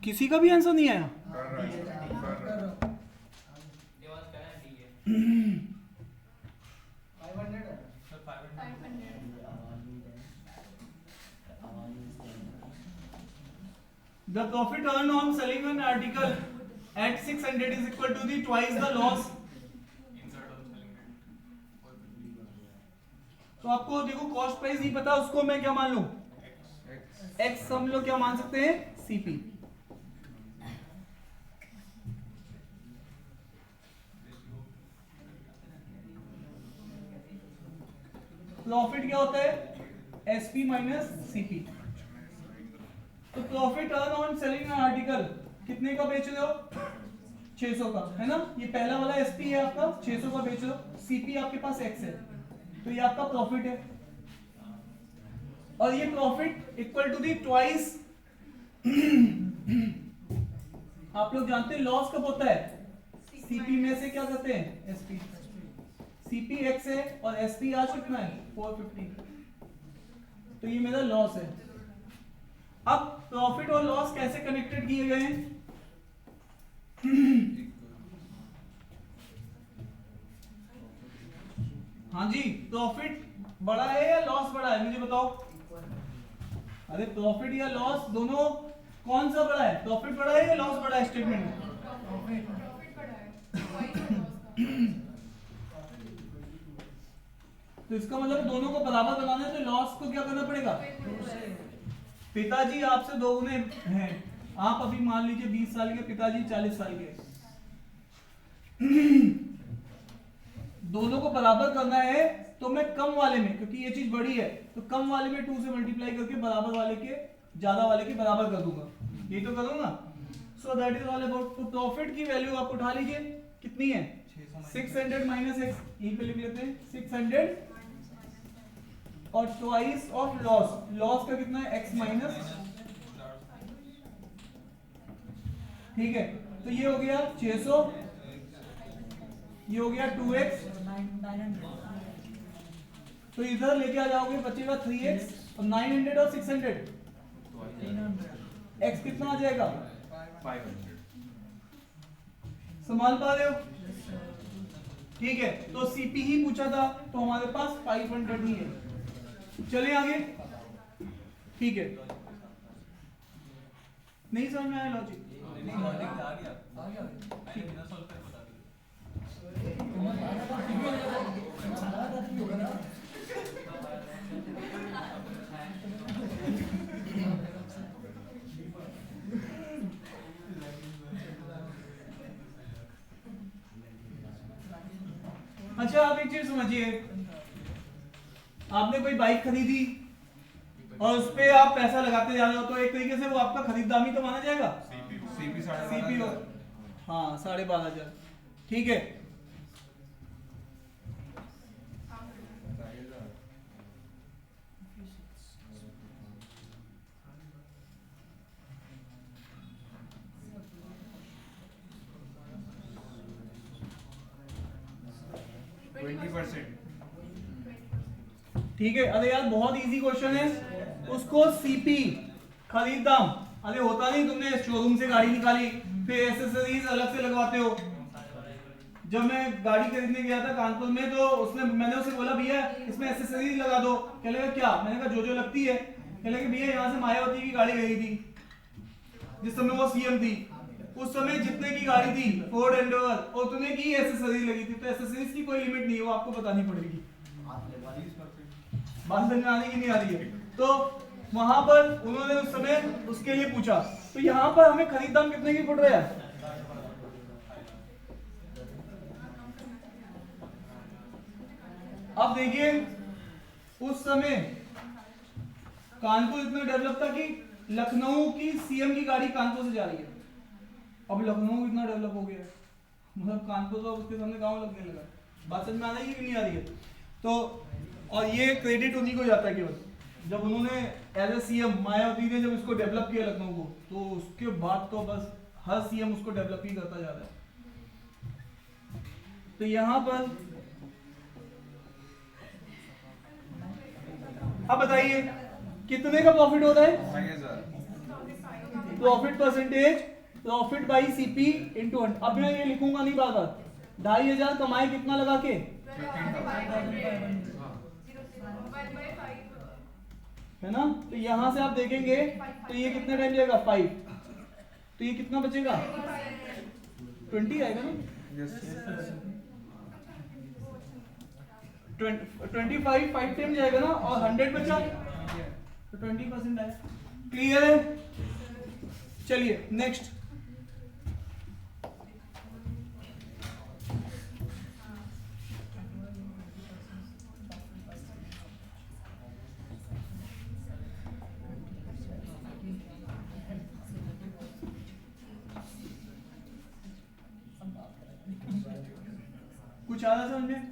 किसी का भी आंसर नहीं आया? The profit earned on selling an article at 600 is equal to the twice the loss. तो आपको देखो कॉस्ट प्राइस नहीं पता, उसको मैं क्या मान लूं? एक्स हम लोग क्या मान सकते हैं? सीपी। प्रॉफिट क्या होता है? SP minus CP. तो profit earn on selling an article कितने का बेच रहे हो? 600 का, है ना? ये पहला वाला एसपी है आपका, 600 का बेच रहे हो, सीपी आपके पास एक्स है, तो ये आपका प्रॉफिट है। और ये profit equal to the twice आप लोग जानते हैं लॉस कब होता है? सीपी में से क्या करते हैं? एसपी। सीपी एक्स है और एसपी आज कितना है? 450। तो ये मेरा लॉस है। अब प्रॉफिट और लॉस कैसे कनेक्टेड किए गए हैं? हाँ जी, प्रॉफिट बड़ा है या लॉस बड़ा है? मुझे बताओ। अरे प्रॉफिट या लॉस दोनों कौन सा बड़ा है? प्रॉफिट बड़ा है या लॉस बड़ा है? स्टेटमेंट में प्रॉफिट बड़ा है। तो इसका मतलब दोनों को बराबर बनाना है तो लॉस को क्या करना पड़ेगा? पिताजी आपसे दोगुने हैं, आप अभी मान लीजिए 20 साल के, पिताजी 40 साल के। दोनों को बराबर करना है तो मैं कम वाले में, क्योंकि ये चीज बड़ी है, तो कम वाले में 2 से मल्टीप्लाई करके बराबर वाले के ज्यादा वाले के बराबर कर दूंगा। यही तो करूंगा। So that is all about. तो प्रॉफिट की वैल्यू आप उठा लीजिए, कितनी है? 600 माइनस एक्स, यहीं पे लिख लेते हैं 600 और ट्वाइस ऑफ लॉस। लॉस का कितना है? एक्स माइनस, ठीक है। तो ये हो गया 600, ये हो गया 2x, तो इधर लेके आ जाओगे, बचेगा 3x और 900 और 600, x कितना आ जाएगा? 500। संभाल पा रहे हो? ठीक है, तो सीपी ही पूछा था तो हमारे पास 500 ही है। चलिए आगे। ठीक है, नहीं समझ में आया लॉजिक? अच्छा, आप एक चीज समझिए, आपने कोई बाइक खरीदी और उस पे आप पैसा लगाते जा रहे हो, तो एक तरीके से वो आपका खरीदारी तो माना जाएगा? सीपी हो, हाँ 12,500, ठीक है। ठीक है, अरे यार बहुत इजी क्वेश्चन है। उसको सीपी खरीदाम, अरे होता नहीं, तुमने शोरूम से गाड़ी निकाली फिर एसेसरीज अलग से लगवाते हो। जब मैं गाड़ी खरीदने गया था कानपुर में, तो मैंने उसे बोला भैया इसमें एसेसरीज लगा दो। कह लगा क्या? मैंने कहा जो लगती है। कह लगे भैया यहाँ से मायावती की गाड़ी गई थी, जिस समय वो सीएम थी, उस समय जितने की गाड़ी थी फोर्ड एंडेवर, और तुम्हें की एसेसरीज लगी थी, तो एसेसरीज की कोई लिमिट नहीं है, वो आपको बतानी पड़ेगी। बात समझ में आने की नहीं आ रही है? तो वहां पर उन्होंने उस समय उसके लिए पूछा। तो यहाँ पर हमें खरीदाम कितने की पड़ रहा है? अब देखिए, उस समय कानपुर इतना डेवलप था कि लखनऊ की सीएम की गाड़ी कानपुर से जा रही है। अब लखनऊ इतना डेवलप हो गया है, मतलब कानपुर तो उसके सामने गांव लगने लगा। बात समझ में आ रही है कि नहीं आ रही है? तो और ये क्रेडिट उन्हीं को जाता है केवल, जब उन्होंने एज ए सीएम मायावती ने जब इसको डेवलप किया लखनऊ को, तो उसके बाद तो बस हर सीएम उसको डेवलप ही करता जा रहा है। तो यहां पर अब बताइए कितने का प्रॉफिट होता है? Profit percentage profit by CP into 100। अब मैं ये लिखूंगा नहीं बार बार। 2500 कमाए कितना लगा के, है ना। तो यहां से आप देखेंगे तो ये कितने टाइम जाएगा 5, तो ये कितना बचेगा 20 आएगा ना। 25 5 टाइम जाएगा ना और 100 बचा तो 20% आएगा। क्लियर है? चलिए नेक्स्ट। कुछ आ रहा समझ में?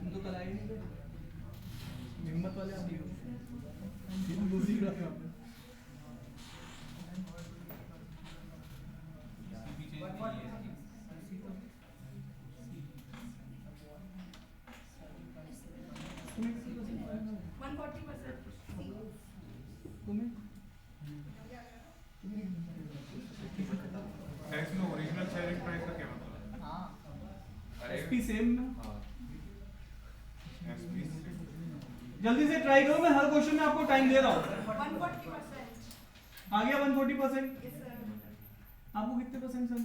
तो कल आए नहीं थे, हिम्मत वाले आप ही हो। दूसरी ग्राफ में आपने ओरिजिनल सेलिंग प्राइस का क्या मतलब है? एसपी सेम ना। एसपी जल्दी से ट्राई करो, मैं हर क्वेश्चन में आपको टाइम दे रहा हूँ। 140%। आ गया 140%। आपको कितने परसेंट सर?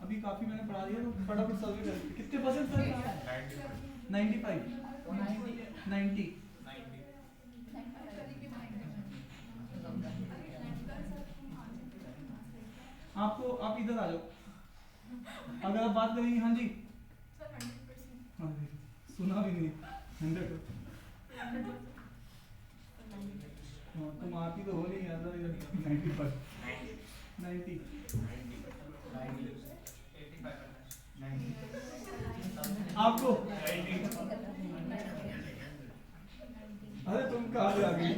अभी काफी मैंने पढ़ा दिया तो फटाफट सर्वे कर लीजिए। कितने परसेंट सर? 95 90 आपको, आप इधर आ जाओ अगर आप बात करेंगे। हाँ जी, हाँ जी, सुना भी नहीं 100। हाँ तुम आती तो हो नहीं यार 95 90 आपको। अरे तुम कहाँ से आ गई?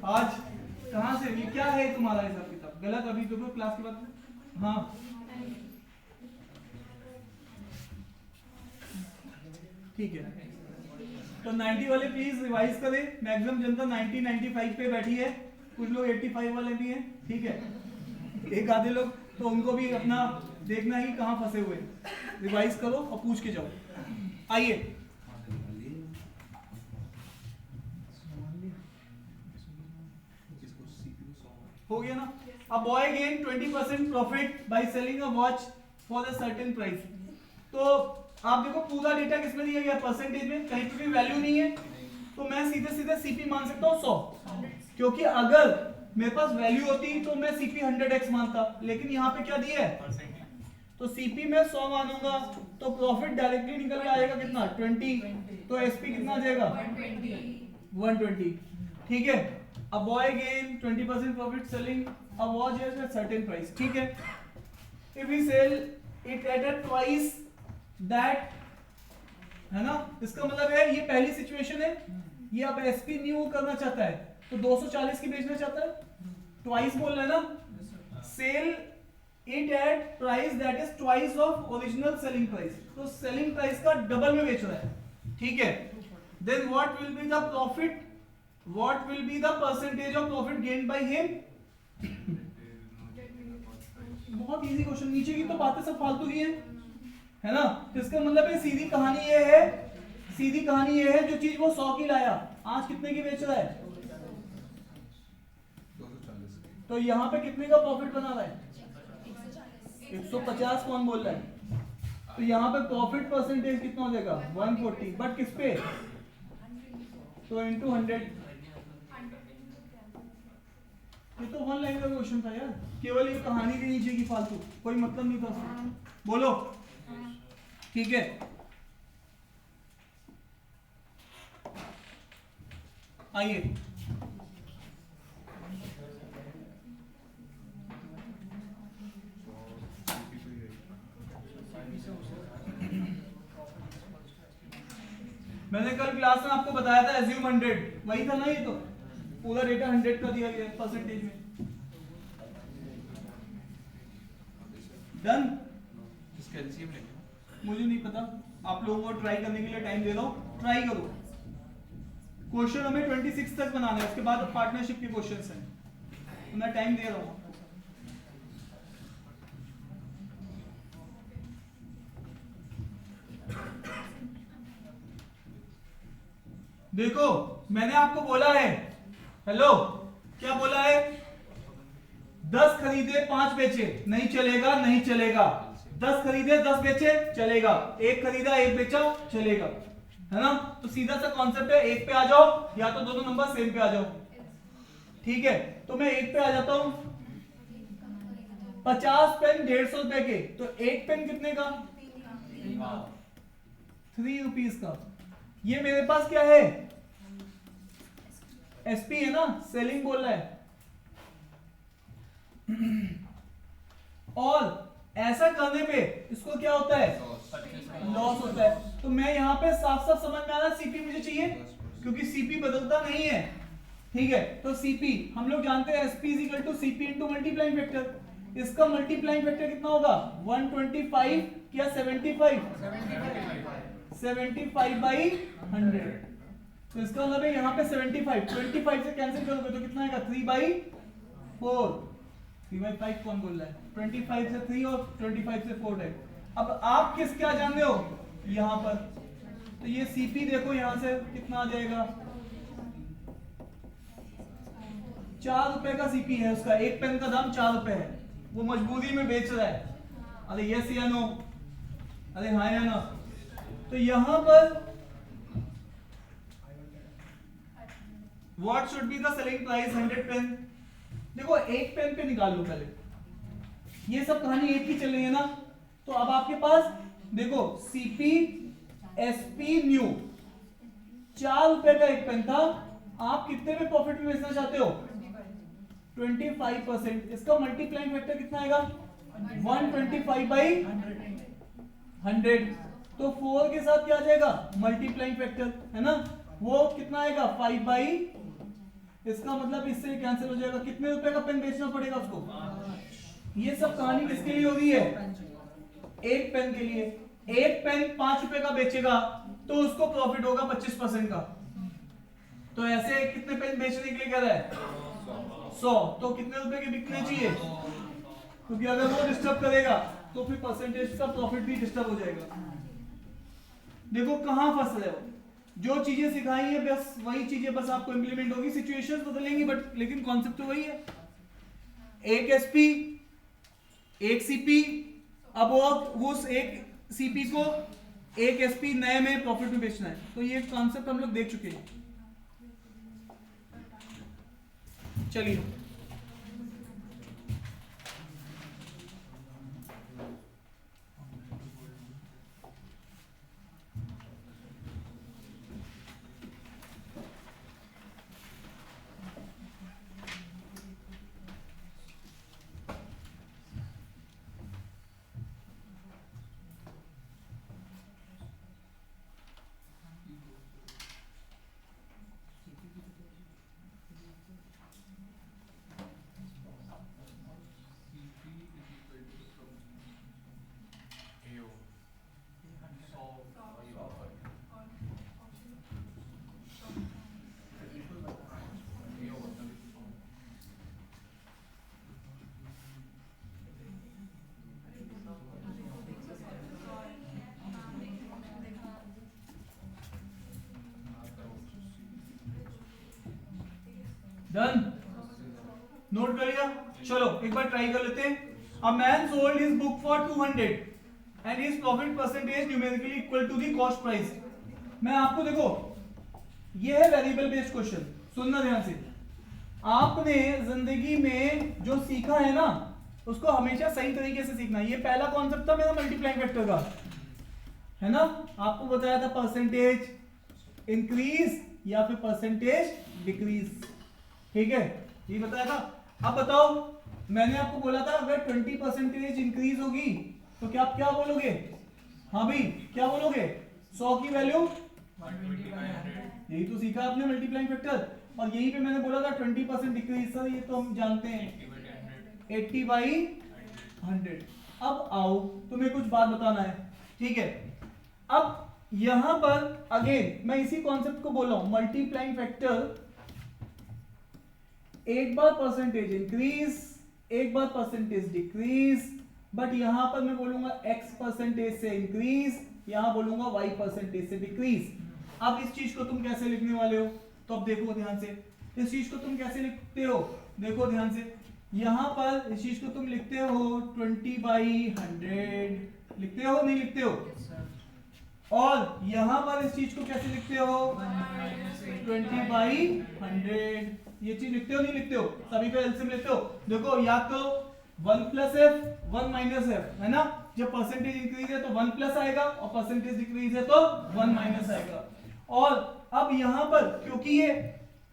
आज कहाँ से? ये क्या है तुम्हारा हिसाब किताब? गलत अभी तो क्लास के बाद। हाँ ठीक है, तो 90 वाले प्लीज रिवाइज करें। मैक्सिमम जनता 90 95 पे बैठी है, कुछ लोग 85 वाले भी हैं, ठीक है। एक आधे लोग तो उनको भी अपना देखना है कि कहाँ फंसे हुए। रिवाइज करो और पूछ के जाओ। आइए हो गया ना। अब by gain 20% profit by selling a watch for a certain price. तो आप देखो पूरा डेटा किसमें दिया गया? परसेंटेज में। कहीं पे भी वैल्यू नहीं है तो मैं सीधे सीधे सीपी मान सकता हूँ 100, क्योंकि अगर मेरे पास वैल्यू होती तो मैं सीपी 100x मानता, लेकिन यहाँ पे क्या दिया है तो सीपी में 100 मानूंगा तो प्रॉफिट डायरेक्टली निकल के आएगा कितना 20, तो एसपी कितना आ जाएगा 120। ठीक है। अब by gain 20% profit selling a watch at a certain price. ठीक है। If we sell it at a twice that, है ना, इसका मतलब है ये पहली सिचुएशन है। ये अब एसपी न्यू करना चाहता है तो 240 की बेचना चाहता है, ट्वाइस बोल रहा है ना। Sell it at price that is twice of original selling price, तो सेलिंग प्राइस का डबल में बेच रहा है। ठीक है। Then what will be the profit, what will be the percentage of profit gained by him. बहुत इजी क्वेश्चन, नीचे की तो बातें सब फालतू की है ना। तो इसका मतलब है सीधी कहानी ये है, सीधी कहानी ये है जो चीज वो 100 की लाया आज कितने की बेच रहा है, 240 तो यहाँ पे कितने का प्रॉफिट बना रहा है 150 कौन बोल रहा है, तो यहाँ पे प्रॉफिट परसेंटेज कितना हो जाएगा 140, बट किस पे तो इनटू 100। ये तो वन लाइन का क्वेश्चन था यार, केवल ये कहानी के नीचे की फालतू, कोई मतलब नहीं था उसमें। बोलो ठीक है। आइए मैंने कल क्लास में आपको बताया था एज्यूम 100, वही था ना। ये तो पूरा डेटा 100 का दिया गया परसेंटेज में। डन। इसका एलसीएम लेंगे मुझे नहीं पता। आप लोगों को ट्राई करने के लिए टाइम दे रहा हूं, ट्राई करो। क्वेश्चन हमें 26 तक बनाना है, उसके बाद पार्टनरशिप के क्वेश्चंस हैं, तो मैं टाइम दे रहा हूं। देखो मैंने आपको बोला है, हेलो क्या बोला है, 10 खरीदे 5 बेचे, नहीं चलेगा, नहीं चलेगा। 10 खरीदे 10 बेचे चलेगा, 1 खरीदा 1 बेचा चलेगा, है ना। तो सीधा सा कॉन्सेप्ट है, 1 पे आ जाओ या तो दोनों नंबर सेम पे आ जाओ, ठीक है। तो मैं 1 पे आ जाता हूं। 50 पेन 150 रुपए के, तो 1 पेन कितने का, 3 रुपीज का। ये मेरे पास क्या है, एसपी है ना, सेलिंग बोल रहा है। और ऐसा करने पे इसको क्या होता है, लॉस होता है। तो मैं यहां पे साफ साफ समझ में आ रहा है, सीपी मुझे चाहिए क्योंकि सीपी बदलता नहीं है, ठीक है। तो सीपी हम लोग जानते हैं, SP is equal to CP into multiplying factor. इसका मल्टीप्लाइंग फैक्टर कितना होगा, 125 या 75, 75 बाई 100। तो इसका मतलब है यहाँ पे 75, 25 से कैंसिल करोगे तो कितना आएगा, 3/4। 3/5 कौन बोल रहा है, 25 से 3 और 25 से 4 है। अब आप किस क्या जानते हो यहाँ पर, तो ये सीपी देखो यहाँ से कितना आ जाएगा, 4 रुपए का सीपी है उसका, 1 पेन का दाम 4 रुपए है, वो मजबूरी में बेच रहा है। अरे यस या नो, अरे हाँ या ना। तो यहां पर what should be the selling price 100 pen. देखो 1 पेन पे निकाल लो पहले, ये सब कहानी एक ही चल रही है ना। तो अब आपके पास देखो सीपी एसपी न्यू 4 रुपए का 1 पेन था, आप कितने में प्रॉफिट में बेचना चाहते हो, 25%। इसका मल्टीप्लाइंग फैक्टर कितना आएगा, 125 बाई 100। तो 4 के साथ क्या आ जाएगा, मल्टीप्लाइंग फैक्टर, है ना, वो कितना आएगा, 5 बाई, इसका मतलब इससे कैंसिल हो जाएगा। कितने रुपए का पेन बेचना पड़ेगा उसको। ये सब कहानी किसके लिए हो रही है, 1 पेन के लिए। 1 पेन 5 रुपए का बेचेगा तो उसको प्रॉफिट होगा 25% का। तो ऐसे कितने पेन बेचने के लिए कह रहा है, 100। तो कितने रुपए के बिकने चाहिए, क्योंकि अगर वो डिस्टर्ब करेगा तो फिर परसेंटेज का प्रॉफिट भी डिस्टर्ब हो जाएगा। देखो कहां फंस रहे हो, जो चीजें सिखाई है बस वही चीजें बस आपको इंप्लीमेंट होगी, सिचुएशंस बदलेंगी बट लेकिन कॉन्सेप्ट तो वही है। 1 एसपी 1 सीपी, अब वो उस 1 सीपी को 1 एसपी नए में प्रॉफिट में बेचना है। तो ये कॉन्सेप्ट हम लोग देख चुके हैं। चलिए डन, नोट कर लिया। चलो एक बार ट्राई कर लेते हैं। A man sold his book for 200 and his profit percentage numerically equal to the cost price. मैं आपको देखो, ये है वेरिएबल बेस्ड क्वेश्चन, सुनना ध्यान से। आपने जिंदगी में जो सीखा है ना उसको हमेशा सही तरीके से सीखना। ये पहला कॉन्सेप्ट था मेरा मल्टीप्लाइंग फैक्टर का, है ना। आपको बताया था परसेंटेज इंक्रीज या फिर परसेंटेज डिक्रीज, ठीक है, ये बताया था। अब बताओ, मैंने आपको बोला था अगर 20% इंक्रीज होगी तो क्या आप क्या बोलोगे, हाँ भाई क्या बोलोगे, 100 की वैल्यू 120/100, यही तो सीखा आपने मल्टीप्लाइंग फैक्टर। और यहीं पे मैंने बोला था 20% डिक्रीज, सर ये तो हम जानते हैं 80/100। अब आओ तुम्हें कुछ बात बताना है, ठीक है। अब यहां पर अगेन मैं इसी कॉन्सेप्ट को बोल रहा हूं, मल्टीप्लाइंग फैक्टर एक बार परसेंटेज इंक्रीज, एक बार परसेंटेज डिक्रीज, बट यहां पर मैं बोलूंगा x परसेंटेज से इंक्रीज, यहां बोलूंगा y परसेंटेज से डिक्रीज। अब इस चीज को तुम कैसे लिखने वाले हो, तो अब देखो ध्यान से, इस चीज को तुम कैसे लिखते हो, देखो ध्यान से, यहां पर इस चीज को तुम लिखते हो 20/100, लिखते हो नहीं लिखते हो, और यहां पर इस चीज को कैसे लिखते हो 20/100, ये चीज लिखते हो नहीं लिखते हो, सभी पे एलसीएम लेते हो। देखो या तो 1 + f 1 - f है ना, जब परसेंटेज इंक्रीज है तो 1 प्लस आएगा और परसेंटेज डिक्रीज है तो 1 माइनस आएगा। और अब यहां पर क्योंकि ये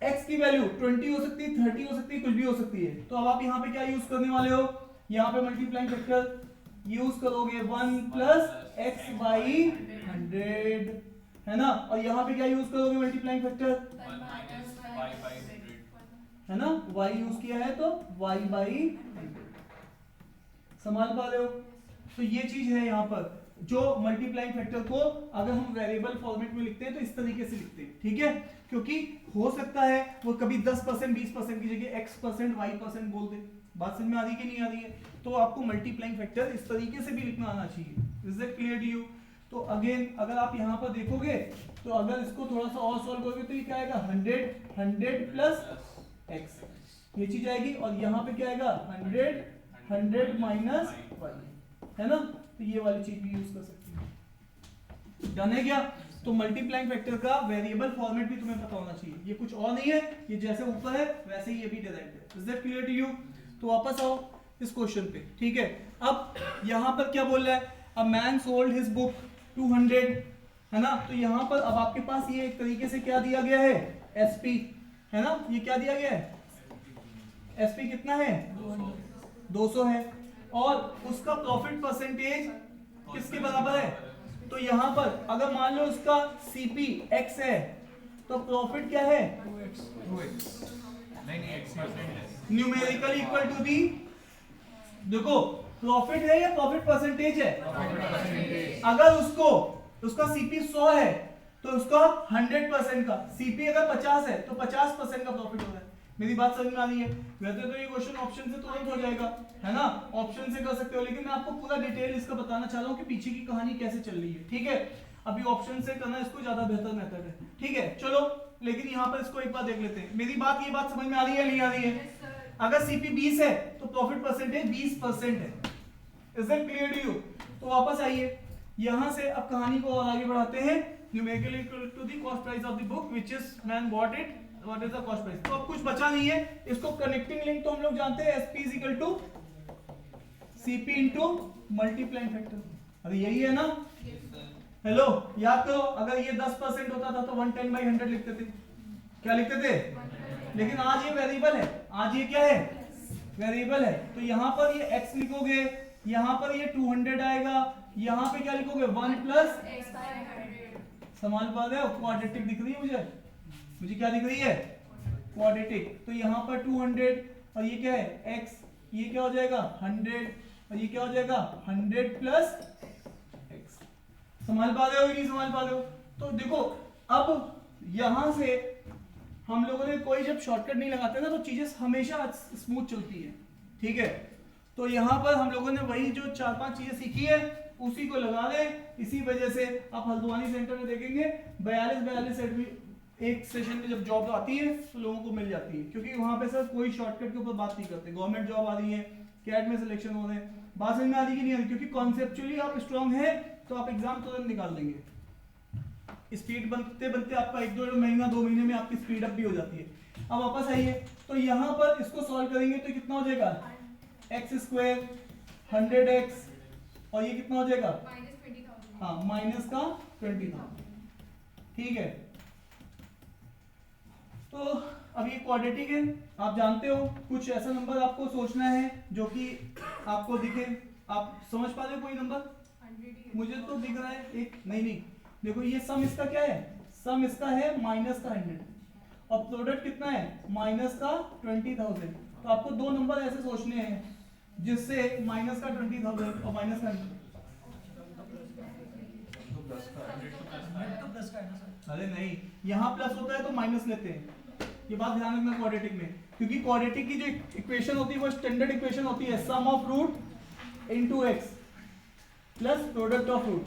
x की वैल्यू 20 हो सकती है, 30 हो सकती है, कुछ भी हो सकती है, तो अब आप यहां पे क्या यूज करने वाले हो, यहां पे मल्टीप्लाइंग फैक्टर यूज करोगे 1 + x/100 है ना, और यहां पे क्या यूज करोगे मल्टीप्लाइंग फैक्टर, 1 - y/100 है ना, y यूज किया है तो y/100, समझ पा रहे हो। तो ये चीज है यहाँ पर, जो मल्टीप्लाइंग फैक्टर को अगर हम वेरिएबल फॉर्मेट में लिखते हैं तो इस तरीके से लिखते हैं, ठीक है, क्योंकि हो सकता है वो कभी 10% 20% की जगह x% y% बोल दे, बात समझ में आ रही है कि नहीं आ रही है, तो आपको मल्टीप्लाइंग फैक्टर इस तरीके से भी लिखना आना चाहिए। Is it clear to you. तो अगेन अगर आप यहाँ पर देखोगे तो अगर इसको थोड़ा सा और सॉल्व करोगे तो ये क्या आएगा 100 + x, ये चीज आएगी, और यहाँ पे क्या आएगा 100 माइनस y, है ना, तो ये वाली चीज भी यूज कर सकते हैं। डन है क्या। तो मल्टीप्लाइंग फैक्टर का वेरिएबल फॉर्मेट भी तुम्हें पता होना चाहिए, ये कुछ और नहीं है, ये जैसे ऊपर है वैसे ही ये भी डिराइव्ड है। Is that clear to you. तो वापस आओ इस क्वेश्चन पे, ठीक है। अब यहां पर क्या बोल रहा है, अ मैन सोल्ड हिज बुक 200, है ना, तो यहां पर अब आपके पास ये एक तरीके से क्या दिया गया है एसपी, है ना, ये क्या दिया गया है एसपी कितना है 200 है, और उसका प्रॉफिट परसेंटेज किसके बराबर है, तो यहां पर अगर मान लो उसका सीपी x है तो प्रॉफिट क्या है 2x नहीं x% है, न्यूमेरिकली इक्वल टू दी, देखो प्रॉफिट है या प्रॉफिट परसेंटेज है, अगर उसका सीपी 100 है तो उसका 100% का, सीपी अगर 50 है तो 50% का प्रॉफिट हो रहा है। मेरी बात समझ में आ रही है। वैसे तो ये क्वेश्चन ऑप्शन से तुरंत हो जाएगा, है ना, ऑप्शन से कर सकते हो, लेकिन मैं आपको पूरा डिटेल इसका बताना चाह रहा हूँ कि पीछे की कहानी कैसे चल रही है, ठीक है। अभी ऑप्शन से करना इसको ज्यादा बेहतर मेथड है, ठीक है। चलो लेकिन यहाँ पर इसको एक बार देख लेते हैं। मेरी ये बात समझ में आ रही है नहीं आ रही है, अगर सीपी 20 है तो प्रॉफिट परसेंटेज 20% है। Is that clear to you. तो वापस आइए यहां से, अब कहानी को और आगे बढ़ाते हैं। Numerically equal to the cost price of the book which is man bought it, what is the cost price. तो अब कुछ बचा नहीं है, इसको कनेक्टिंग लिंक तो हम लोग जानते हैं SP is equal to CP into multiplying factor, अरे यही है ना। हेलो, याद करो, अगर ये 10% होता था तो 110/100 लिखते थे, क्या लिखते थे, लेकिन आज ये वेरिएबल है, आज ये क्या है वेरिएबल है, तो यहाँ पर ये x लिखोगे, यहाँ पर ये 200 आएगा, यहाँ पे क्या लिखोगे 1 + x/100 समान पा रहे हो, क्वाड्रेटिक दिख रही है मुझे क्या दिख रही है क्वाड्रेटिक। तो यहाँ पर 200 और ये क्या है x, ये क्या हो जाएगा 100 और ये क्या हो जाएगा 100 + x। संभाल पा रहे हो नहीं संभाल पा रहे हो। तो देखो अब यहां से हम लोगों ने कोई जब शॉर्टकट नहीं लगाते ना तो चीजें हमेशा स्मूथ चलती है, ठीक है। तो यहाँ पर हम लोगों ने वही जो 4-5 चीजें सीखी है उसी को लगा ले। इसी वजह से आप हल्द्वानी सेंटर में देखेंगे 42 सेट भी एक सेशन में जब जॉब आती है तो लोगों को मिल जाती है, क्योंकि वहां पे सर कोई शॉर्टकट के ऊपर बात नहीं करते। गवर्नमेंट जॉब आ रही है, कैट में सिलेक्शन हो रहे हैं, बात समझ में आ रही कि नहीं आ रही, क्योंकि कॉन्सेप्चुअली आप स्ट्रांग है तो आप एग्जाम तुरंत निकाल देंगे। स्पीड बनते बनते आपका 1-2 महीना 2 महीने में आपकी स्पीड अप भी हो जाती है। अब वापस आइए, तो यहाँ पर इसको सॉल्व करेंगे तो कितना हो जाएगा x² 100x और ये कितना हो जाएगा -20,000 हाँ माइनस का 20,000, ठीक है। तो अब ये क्वाड्रेटिक है, आप जानते हो कुछ ऐसा नंबर आपको सोचना है जो कि आपको दिखे। आप समझ पा रहे हो कोई नंबर, 100 मुझे तो दिख रहा है एक, नहीं देखो ये सम इसका क्या है, सम इसका है माइनस का 100 और प्रोडक्ट कितना है माइनस का 20,000। तो आपको 2 नंबर ऐसे सोचने हैं जिससे माइनस का 20,000 और माइनस का 100 प्लस का है। 100 तो प्लस का है ना सर? अरे नहीं, यहाँ प्लस होता है तो माइनस लेते हैं, ये बात ध्यान रखना क्वाड्रेटिक में, क्योंकि क्वाड्रेटिक की जो इक्वेशन होती है वो स्टैंडर्ड इक्वेशन होती है sum of root into x plus product of root.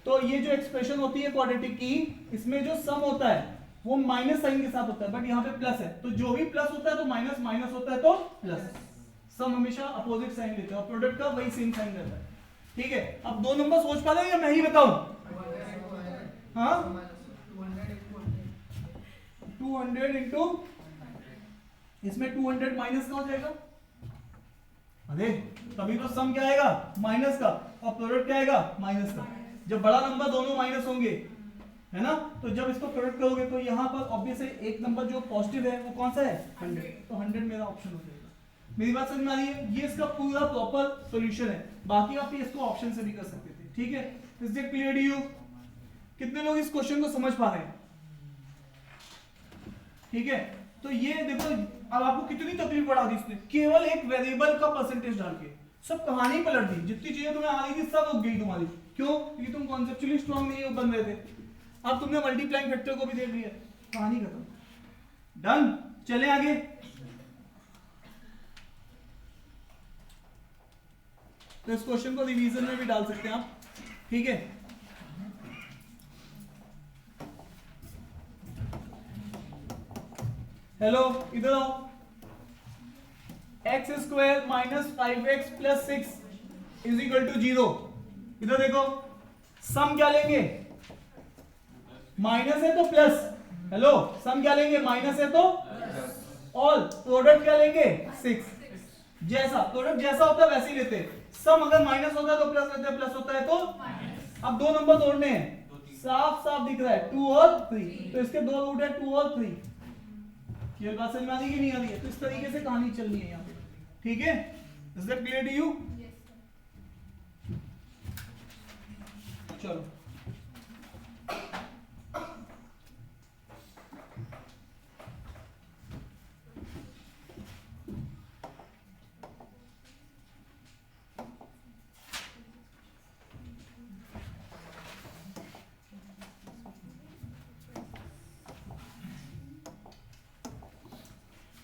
तो ये जो एक्सप्रेशन होती है क्वाड्रेटिक की, इसमें जो सम होता है वो माइनस साइन के साथ होता है, बट यहाँ पे प्लस है, तो जो भी प्लस होता है तो माइनस, माइनस होता है तो प्लस। सम हमेशा अपोजिट साइन लेते हैं और प्रोडक्ट का वही सेम साइन रहता है। ठीक है, अब 2 नंबर सोच पा रहे हो या मैं ही बताऊं? हाँ, 200 इंटू, इसमें 200 माइनस का हो जाएगा, अरे तभी तो सम क्या आएगा माइनस का और प्रोडक्ट क्या आएगा माइनस का। जब बड़ा नंबर दोनों माइनस होंगे, है ना, तो जब इसको प्रोडक्ट करोगे तो यहाँ पर ऑब्वियस है एक नंबर जो पॉजिटिव है वो कौन सा है 100, तो 100 मेरा ऑप्शन हो जाएगा। मेरी बात समझ में आ रही है? ये इसका पूरा प्रॉपर सॉल्यूशन है, बाकी आप इसको ऑप्शन से भी कर सकते थे। ठीक है, is it clear to you? कितने लोग इस क्वेश्चन को समझ पा रहे हैं? ठीक है, तो ये देखो अब आपको कितनी तकलीफ बढ़ा दी इसने, केवल एक वेरिएबल का परसेंटेज डाल के सब कहानी पलट दी, जितनी चीजें तुम्हें आ रही थी सब रुक गई तुम्हारी। क्यों? क्योंकि तुम कॉन्सेप्चुअली स्ट्रांग नहीं बन रहे थे। अब तुमने मल्टीप्लाइंग फैक्टर को भी देख लिया, कहानी खत्म, डन। चले आगे, तो इस क्वेश्चन को रिवीजन में भी डाल सकते हैं आप। ठीक है, हेलो इधर आओ, X square minus 5x plus 6 is equal to 0। इधर देखो, सम क्या लेंगे, माइनस है तो प्लस, हेलो सम क्या लेंगे, माइनस है तो, और प्रोडक्ट क्या लेंगे 6। जैसा प्रोडक्ट जैसा होता है वैसे ही लेते हैं, सम अगर माइनस होता है तो प्लस लेते हैं, प्लस होता है तो। अब 2 नंबर तोड़ने हैं, साफ साफ दिख रहा है 2 और 3, तो इसके 2 रूट है 2 और 3। ये बात समझ में आ रही है कि नहीं आ रही है? तो इस तरीके से कहानी चलनी है यहाँ पे। ठीक है, is that clear to you? चलो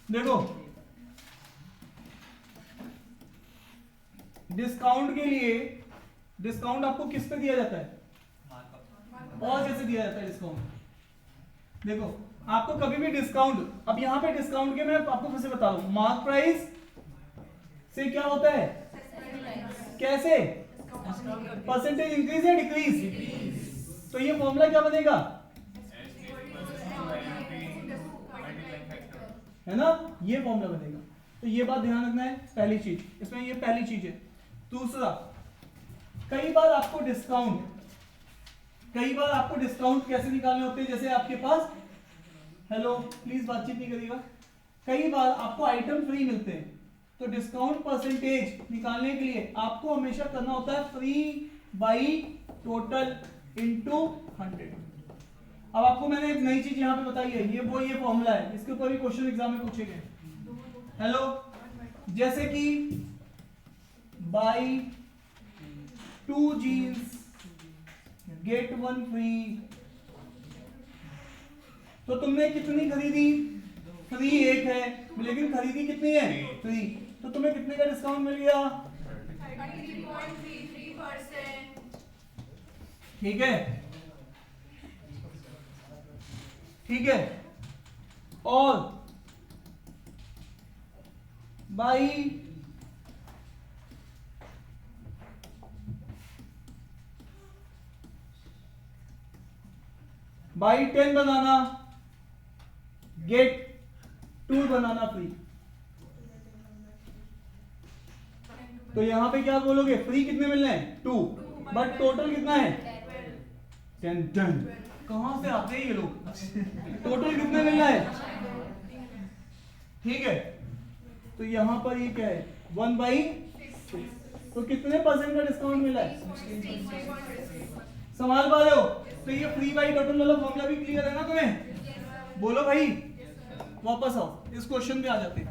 देखो, डिस्काउंट के लिए डिस्काउंट आपको किस पे दिया जाता है, और कैसे दिया जाता है डिस्काउंट? देखो आपको कभी भी डिस्काउंट, अब यहाँ पे डिस्काउंट के मैं आपको फिर से बता रहा हूं, मार्क प्राइस से क्या होता है, कैसे परसेंटेज इंक्रीज या डिक्रीज, तो ये फॉर्मूला क्या बनेगा, है ना, ये फॉर्मूला बनेगा। तो ये बात ध्यान रखना है, पहली चीज इसमें, ये पहली चीज है। दूसरा, कई बार आपको डिस्काउंट कैसे निकालने होते हैं, जैसे आपके पास, हेलो प्लीज बातचीत नहीं करिएगा, कई बार आपको आइटम फ्री मिलते हैं, तो डिस्काउंट परसेंटेज निकालने के लिए आपको हमेशा करना होता है फ्री बाई टोटल इनटू 100। अब आपको मैंने एक नई चीज यहाँ पे बताई है, ये फॉर्मूला है, इसके ऊपर भी क्वेश्चन एग्जाम में पूछे गए। हेलो, जैसे कि बाई 2 जीन्स गेट 1 फ्री, तो तुमने कितनी खरीदी, फ्री 1 है, लेकिन खरीदी कितनी है, फ्री, तो तुम्हें कितने का डिस्काउंट मिल गया, 33.33%। ठीक है, ठीक है, और buy buy 10 banana get 2 banana free, तो यहां पे क्या बोलोगे, फ्री कितने मिलने हैं 2, बट टोटल कितना है 10। 10 कहां से आते हैं ये लोग, टोटल कितने मिलना है, ठीक है, तो यहां पर ये क्या है 1/6, तो कितने परसेंट का डिस्काउंट मिला है, संभाल पा रहे हो? तो ये फ्री बाई टोटल वाला फॉर्मूला भी क्लियर है ना तुम्हें? बोलो भाई, वापस आओ इस क्वेश्चन पे आ जाते हैं,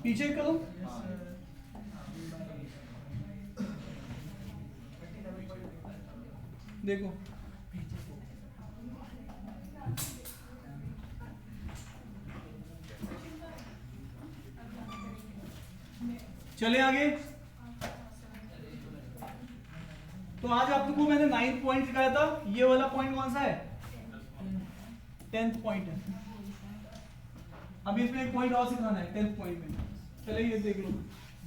पीछे करो, देखो चले आगे। तो आज आपको मैंने 9th पॉइंट सिखाया था, ये वाला पॉइंट कौन सा है? 10th पॉइंट है। अभी इसमें एक पॉइंट और सिखाना है 10th पॉइंट में। चलिए ये देख लो,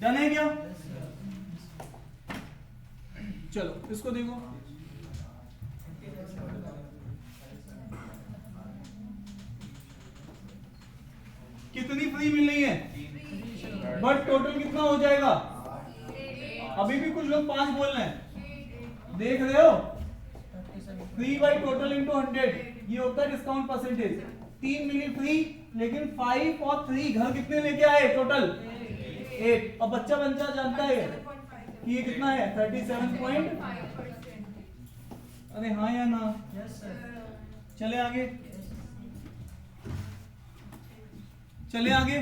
डन है क्या? चलो इसको देखो, कितनी फ्री मिल रही है, बट टोटल कितना हो जाएगा? अभी भी कुछ लोग 5 बोल रहे हैं, देख रहे हो? 3 बाई टोटल इंटू 100, ये होता है डिस्काउंट परसेंटेज। 3 मिली फ्री, लेकिन 5 और 3 घर कितने लेके आए टोटल? 8। अब बच्चा जानता है कि ये कितना है? 37 अरे हाँ या ना? Yes, sir. चले आगे, चले आगे।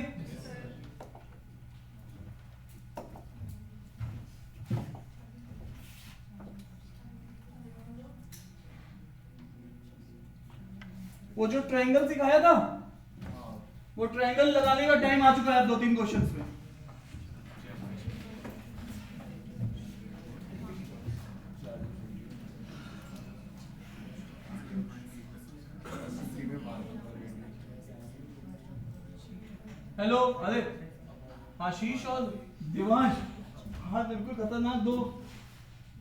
वो जो ट्रायंगल सिखाया था, वो ट्रायंगल लगाने का टाइम आ चुका है 2-3 क्वेश्चंस में। हेलो, अरे आशीष और दिवांश, हाँ बिल्कुल खतरनाक दो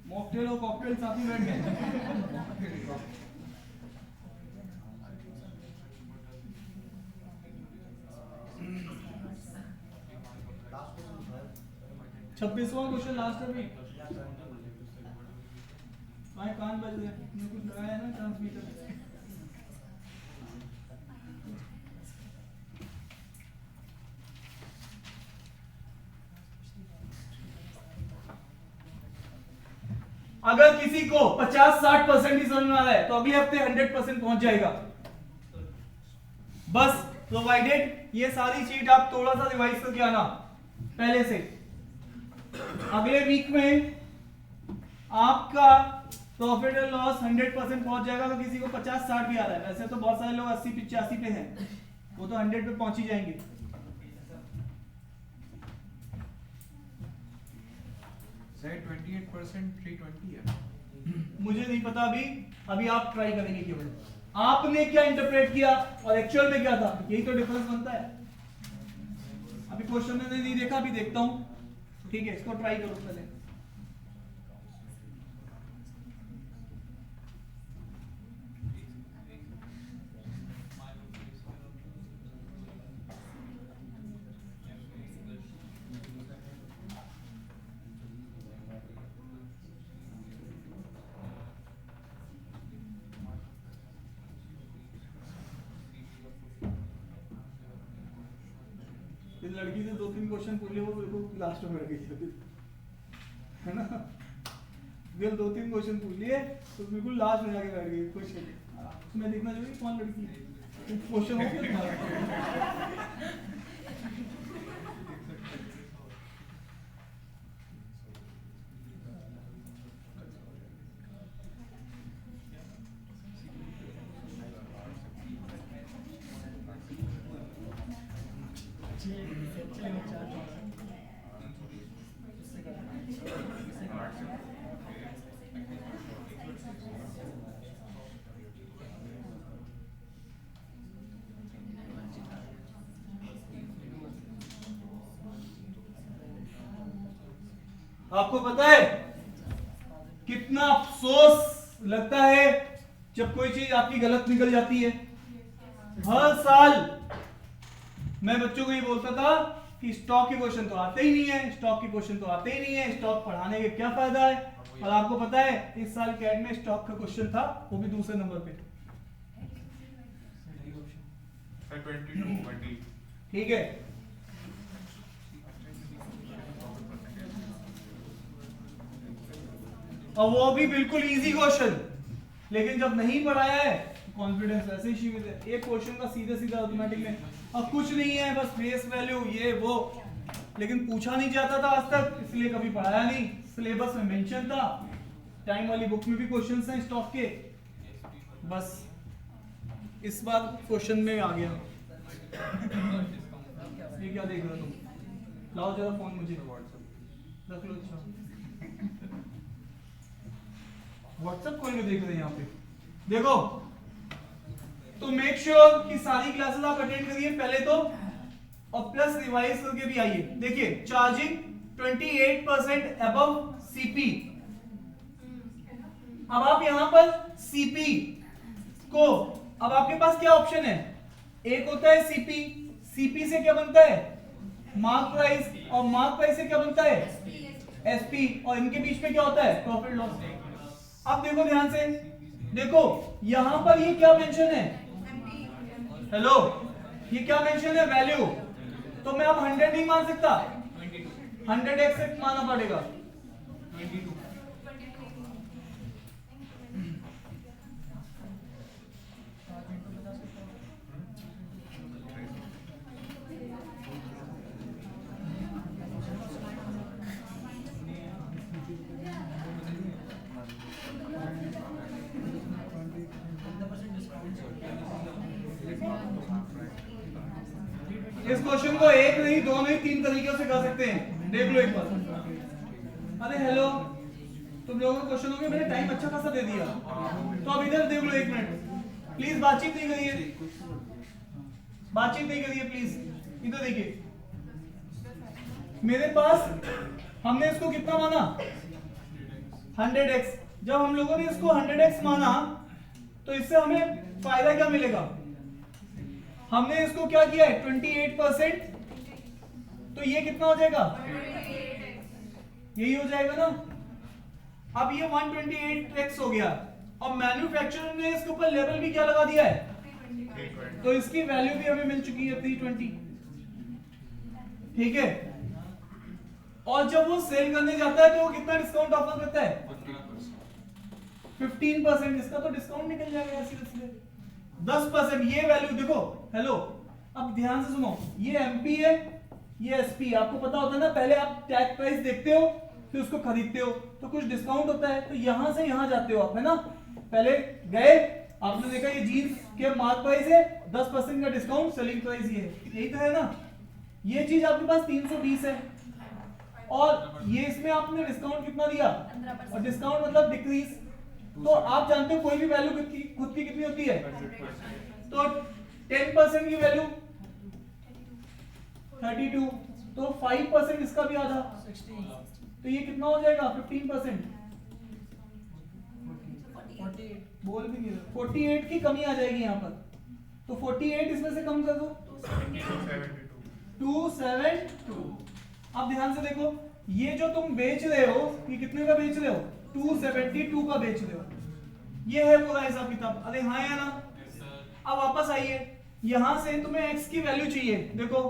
मॉकटेल और कॉकटेल साथ ही बैठ गए। 26वां क्वेश्चन लास्ट है भी। भाई कान बज रहे हैं, कुछ लगाया है ना ट्रांसमीटर। अगर किसी को 50-60% ही समझ में आ रहा है तो अगले हफ्ते 100% पहुंच जाएगा। बस प्रोवाइडेड ये सारी चीज आप थोड़ा सा रिवाइज करके आना पहले से। अगले वीक में आपका प्रॉफिट एंड लॉस 100% पहुंच जाएगा। तो किसी को 50-60 भी आ रहा है, वैसे तो बहुत सारे लोग 80-85 पे हैं, वो तो 100 पे पहुंच ही जाएंगे। सर 28% 320 है। मुझे नहीं पता अभी आप ट्राई करेंगे केवल आपने क्या इंटरप्रेट किया और एक्चुअल में क्या था, यही तो डिफरेंस बनता है। अभी क्वेश्चन मैंने नहीं देखा, अभी देखता हूं, ठीक है? इसको ट्राई करो पहले। इस लड़की से 2-3 क्वेश्चन पूछ लिए, वो बिल्कुल लास्ट में रह गई, है ना? बिल्कुल 2-3 क्वेश्चन पूछ लिए तो बिल्कुल लास्ट में जाके बैठ गई क्वेश्चन। उसमें देखना चाहिए कौन लड़की है, क्वेश्चन हो गया। आपको पता है कितना अफसोस लगता है जब कोई चीज आपकी गलत निकल जाती है। हर साल मैं बच्चों को ये बोलता था कि स्टॉक के क्वेश्चन तो आते ही नहीं है, स्टॉक के क्वेश्चन तो आते ही नहीं है, स्टॉक पढ़ाने के क्या फायदा है। और आपको पता है इस साल कैट में स्टॉक का क्वेश्चन था, वो भी दूसरे नंबर पे। ठीक है, और वो भी बिल्कुल इजी क्वेश्चन, लेकिन जब नहीं पढ़ाया है कॉन्फिडेंस ऐसे ही सीमित है। एक क्वेश्चन का सीधा सीधा ऑटोमेटिक में अब कुछ नहीं है, बस फेस वैल्यू ये वो, लेकिन पूछा नहीं जाता था आज तक, इसलिए कभी पढ़ाया नहीं। सिलेबस में मेंशन था टाइम वाली बुक में भी क्वेश्चंस हैं स्टॉक के, बस इस बार क्वेश्चन में आ गया। ये क्या देख रहे हो तुम? लाओ जरा फोन मुझे, रख लो। अच्छा व्हाट्सएप कॉल में देख रहे हैं यहाँ पे, देखो। तो मेक श्योर कि सारी क्लासेस आप अटेंड करिए पहले तो, और प्लस रिवाइज करके भी आइए। देखिए चार्जिंग 28% अबव सीपी। अब आप यहां पर सीपी को, अब आपके पास क्या ऑप्शन है? एक होता है सीपी, सीपी से क्या बनता है? मार्क प्राइस, और मार्क प्राइस से क्या बनता है? एसपी, और इनके बीच में क्या होता है? Profit loss. अब देखो ध्यान से, देखो यहां पर ये क्या मेंशन है? हेलो, ये क्या मेंशन है? वैल्यू। तो मैं अब 100 नहीं मान सकता, 100x से मानना पड़ेगा। 22। इस क्वेश्चन को एक नहीं, दो नहीं, तीन तरीकों से कर सकते हैं, देख लो एक बार। अरे हेलो, तुम लोगों को क्वेश्चन होंगे, मैंने टाइम अच्छा खासा दे दिया, तो अब इधर देख लो 1 मिनट प्लीज। बातचीत नहीं करिए, बातचीत नहीं करिए प्लीज। इधर देखिए, मेरे पास हमने इसको कितना माना? 100x। जब हम लोगों ने इसको 100x माना तो इससे हमें फायदा क्या मिलेगा? हमने इसको क्या किया है? 28%। तो ये कितना हो जाएगा? यही हो जाएगा ना। अब ये 128x हो गया, और मैन्युफैक्चरर ने इसके ऊपर लेवल भी क्या लगा दिया है? तो इसकी वैल्यू भी हमें मिल चुकी है 320। ठीक है। और जब वो सेल करने जाता है तो वो कितना डिस्काउंट ऑफर करता है? 15%। इसका तो डिस्काउंट निकल जाएगा ऐसे सीधे 10%। ये वैल्यू देखो। हेलो, अब ध्यान से सुनो, ये एमपी है, ये एसपी। आपको पता होता है ना, पहले आप टैग प्राइस देखते हो, फिर उसको खरीदते हो, तो कुछ डिस्काउंट होता है, तो यहां से यहां जाते हो आप, है ना। पहले गए, आपने देखा ये जीन्स के मार्क प्राइस है, 10% का डिस्काउंट, सेलिंग प्राइस ये है, यही तो है ना। ये चीज आपके पास 320 है, और ये इसमें आपने डिस्काउंट कितना दिया? और डिस्काउंट मतलब डिक्रीज। तो आप जानते हो कोई भी वैल्यू खुद की कितनी होती है? तो 10% की वैल्यू 32, तो 5% इसका भी आधा, 16, तो ये कितना हो जाएगा? 15%। 48, बोल भी नहीं रहा, 48 की कमी आ जाएगी यहाँ पर। तो 48 इसमें से कम कर दो, 272। अब ध्यान से देखो, ये जो तुम बेच रहे हो, ये कितने का बेच रहे हो? 272 का बेच रहे हो। ये है पूरा हिसाब किताब। अरे हाँ या ना? अब वापस आइए, यहां से तुम्हें x की वैल्यू चाहिए। देखो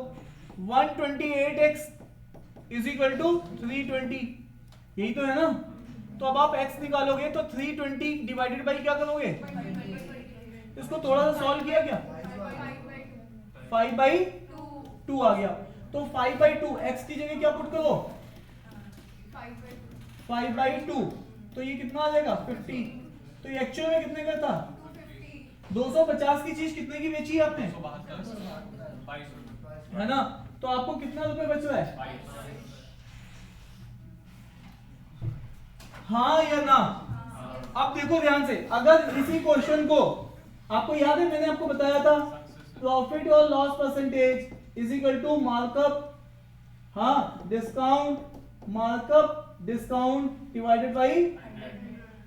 128x इज इक्वल टू 320, यही तो है ना। तो अब आप x निकालोगे तो 320 डिवाइडेड बाई क्या करोगे? इसको थोड़ा सा सॉल्व किया क्या? 5/2 आ गया। तो 5/2 x की जगह क्या पुट करो? 5/2। तो ये कितना आ जाएगा? 50। तो ये एक्चुअल में कितने का था? 250 की चीज कितने की बेची है आपने? है ना। तो आपको कितना रुपए बच रहा है? हाँ या ना? अब देखो ध्यान से, अगर इसी क्वेश्चन को, आपको याद है मैंने आपको बताया था, प्रॉफिट और loss percentage is equal to markup, हाँ, discount, markup discount divided by.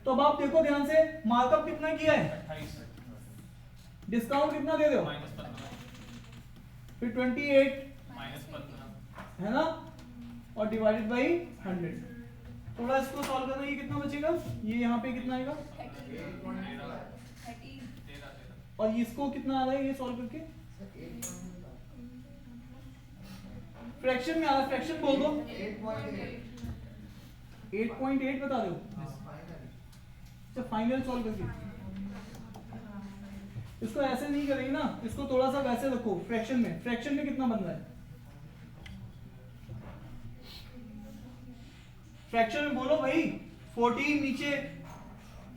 तो अब आप देखो ध्यान से, मार्कअप कितना किया है? डिस्काउंट कितना दे रहे हो? फिर 28 है ना, और डिवाइडेड बाई 100। थोड़ा इसको सॉल्व करना, ये कितना बचेगा? ये यहाँ पे कितना आएगा? और इसको कितना आ रहा है ये सॉल्व करके? फ्रैक्शन में आ रहा है, फ्रैक्शन बोल दो। 8.8 बता दो। अच्छा, फाइनल सॉल्व करके इसको ऐसे नहीं करेंगे ना, इसको थोड़ा सा वैसे रखो। फ्रैक्शन में, फ्रैक्शन में कितना बन रहा है? फ्रैक्शन में बोलो भाई। 14 नीचे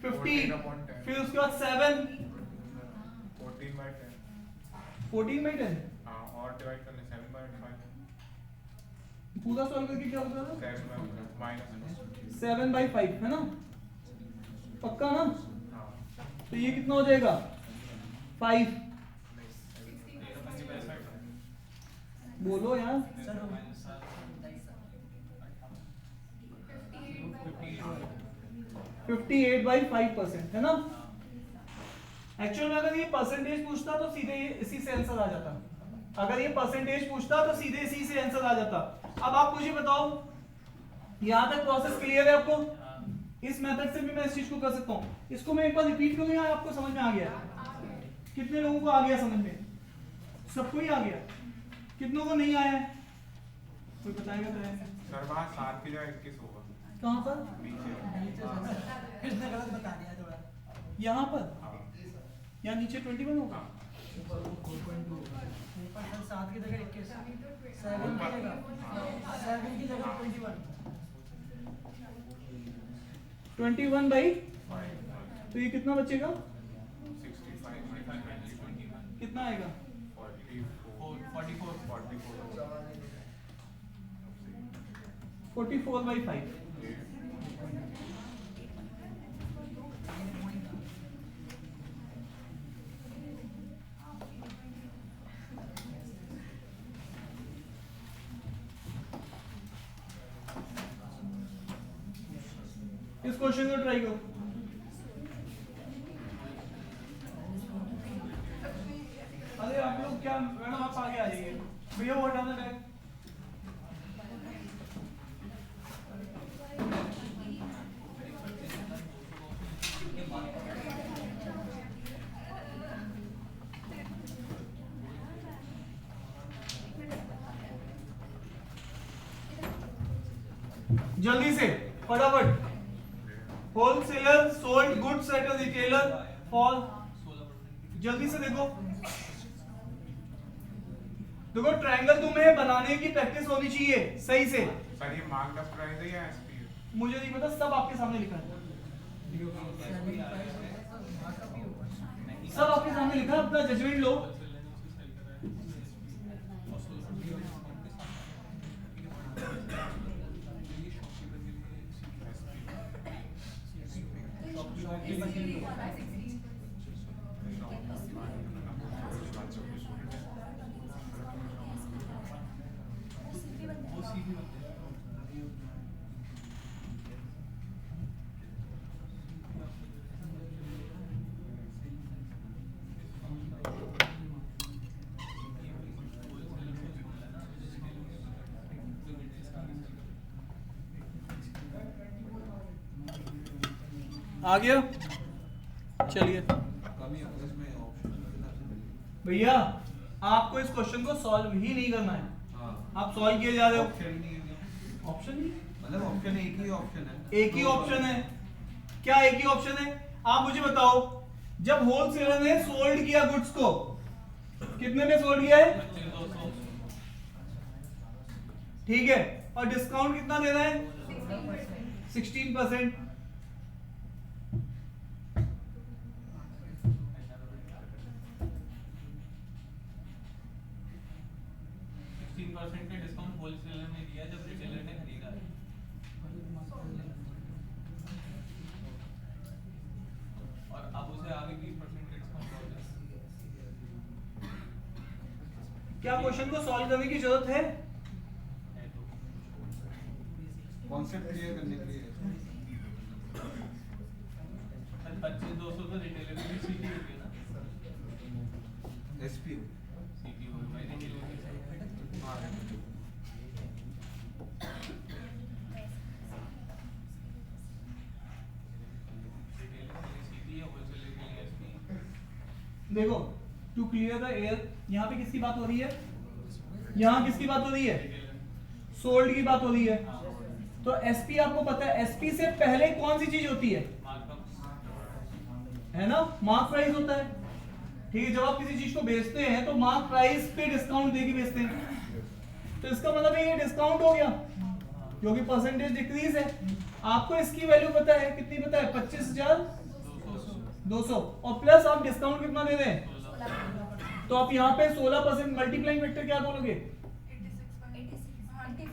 50, 14/10. फिर उसके बाद 7, 14/10. 14/10। हाँ, और डिवाइड करने 7/5. पूरा सॉल्व करके क्या होता है? 7/5 7/5 है ना, पक्का ना? हाँ, तो ये कितना हो जाएगा? 5। बोलो यार। सर 58/5% है ना? एक्चुअल में अगर ये परसेंटेज पूछता तो सीधे ये इसी से आंसर आ जाता। अगर ये परसेंटेज पूछता तो सीधे इसी से आंसर आ जाता। अब आप मुझे बताओ, यहां तक प्रोसेस क्लियर है आपको? इस मेथड से भी मैं इस चीज को कर सकता हूं। इसको मैं एक बार रिपीट करूं या आपको समझ में आ गया? कितने लोगों को आ गया समझ में? सबको ही आ गया? कितनों को नहीं आया है? कोई बताएगा तो है? सर वहाँ 7 की जगह 21 होगा. कहां पर? नीचे. इसने गलत बता दिया थोड़ा। यहां पर हाँ, या नीचे 21 होगा? हाँ. ऊपर सर 7 की जगह 21, 7 की जगह 7 की जगह 21। 21/, तो ये कितना बचेगा? 65. कितना आएगा? 44. 44/5। इस क्वेश्चन को ट्राई करो। अरे आप लोग क्या मैडम, आप आगे आ जाइए भैया, वो हटाना बैग। जल्दी से फटाफट। Wholesaler sold goods at a retailer for, जल्दी से देखो। देखो ट्रायंगल तुम्हें बनाने की प्रैक्टिस होनी चाहिए सही से। सर ये मार्क्ड अप प्राइस है या एसपी है? मुझे नहीं पता, सब आपके सामने लिखा है, सब आपके सामने लिखा है, अपना जजमेंट लो। आ गया? चलिए भैया, आपको इस क्वेश्चन को सॉल्व ही नहीं करना है। आप सॉल्व किए जा रहे हो। ऑप्शन नहीं, मतलब ऑप्शन एक ही ऑप्शन है। एक ही ऑप्शन है। क्या एक ही ऑप्शन है? आप मुझे बताओ, जब होलसेलर ने सोल्ड किया गुड्स को, कितने में सोल्ड किया है? ठीक है, और डिस्काउंट कितना दे रहा है? 16%। का डिस्काउंट होलसेलर ने दिया जब रिटेलर ने खरीदा है। और अब उसे आगे 20% डिस्काउंट हो जाए। क्या क्वेश्चन को सॉल्व करने की जरूरत है? कॉन्सेप्ट क्लियर करने के लिए 25-200 तो रिटेलर की सीटी होती है ना, एसपी सीटी हो भाई रिटेलर की। देखो, टू क्लियर द एयर, यहाँ पे किसकी बात हो रही है? यहाँ किसकी बात हो रही है? सोल्ड की बात हो रही है। तो एसपी आपको पता है, एसपी से पहले कौन सी चीज होती है? है ना, मार्क प्राइस होता है। ठीक है, जब आप किसी चीज को बेचते हैं तो मार्क प्राइस पे डिस्काउंट देके बेचते हैं। तो इसका मतलब है ये डिस्काउंट हो गया, क्योंकि परसेंटेज डिक्रीज है। आपको इसकी वैल्यू पता है, कितनी पता है? 25,000 200 और प्लस आप डिस्काउंट कितना दे दें, तो आप यहाँ पे 16% मल्टीप्लाइंग फैक्टर क्या बोलोगे? 86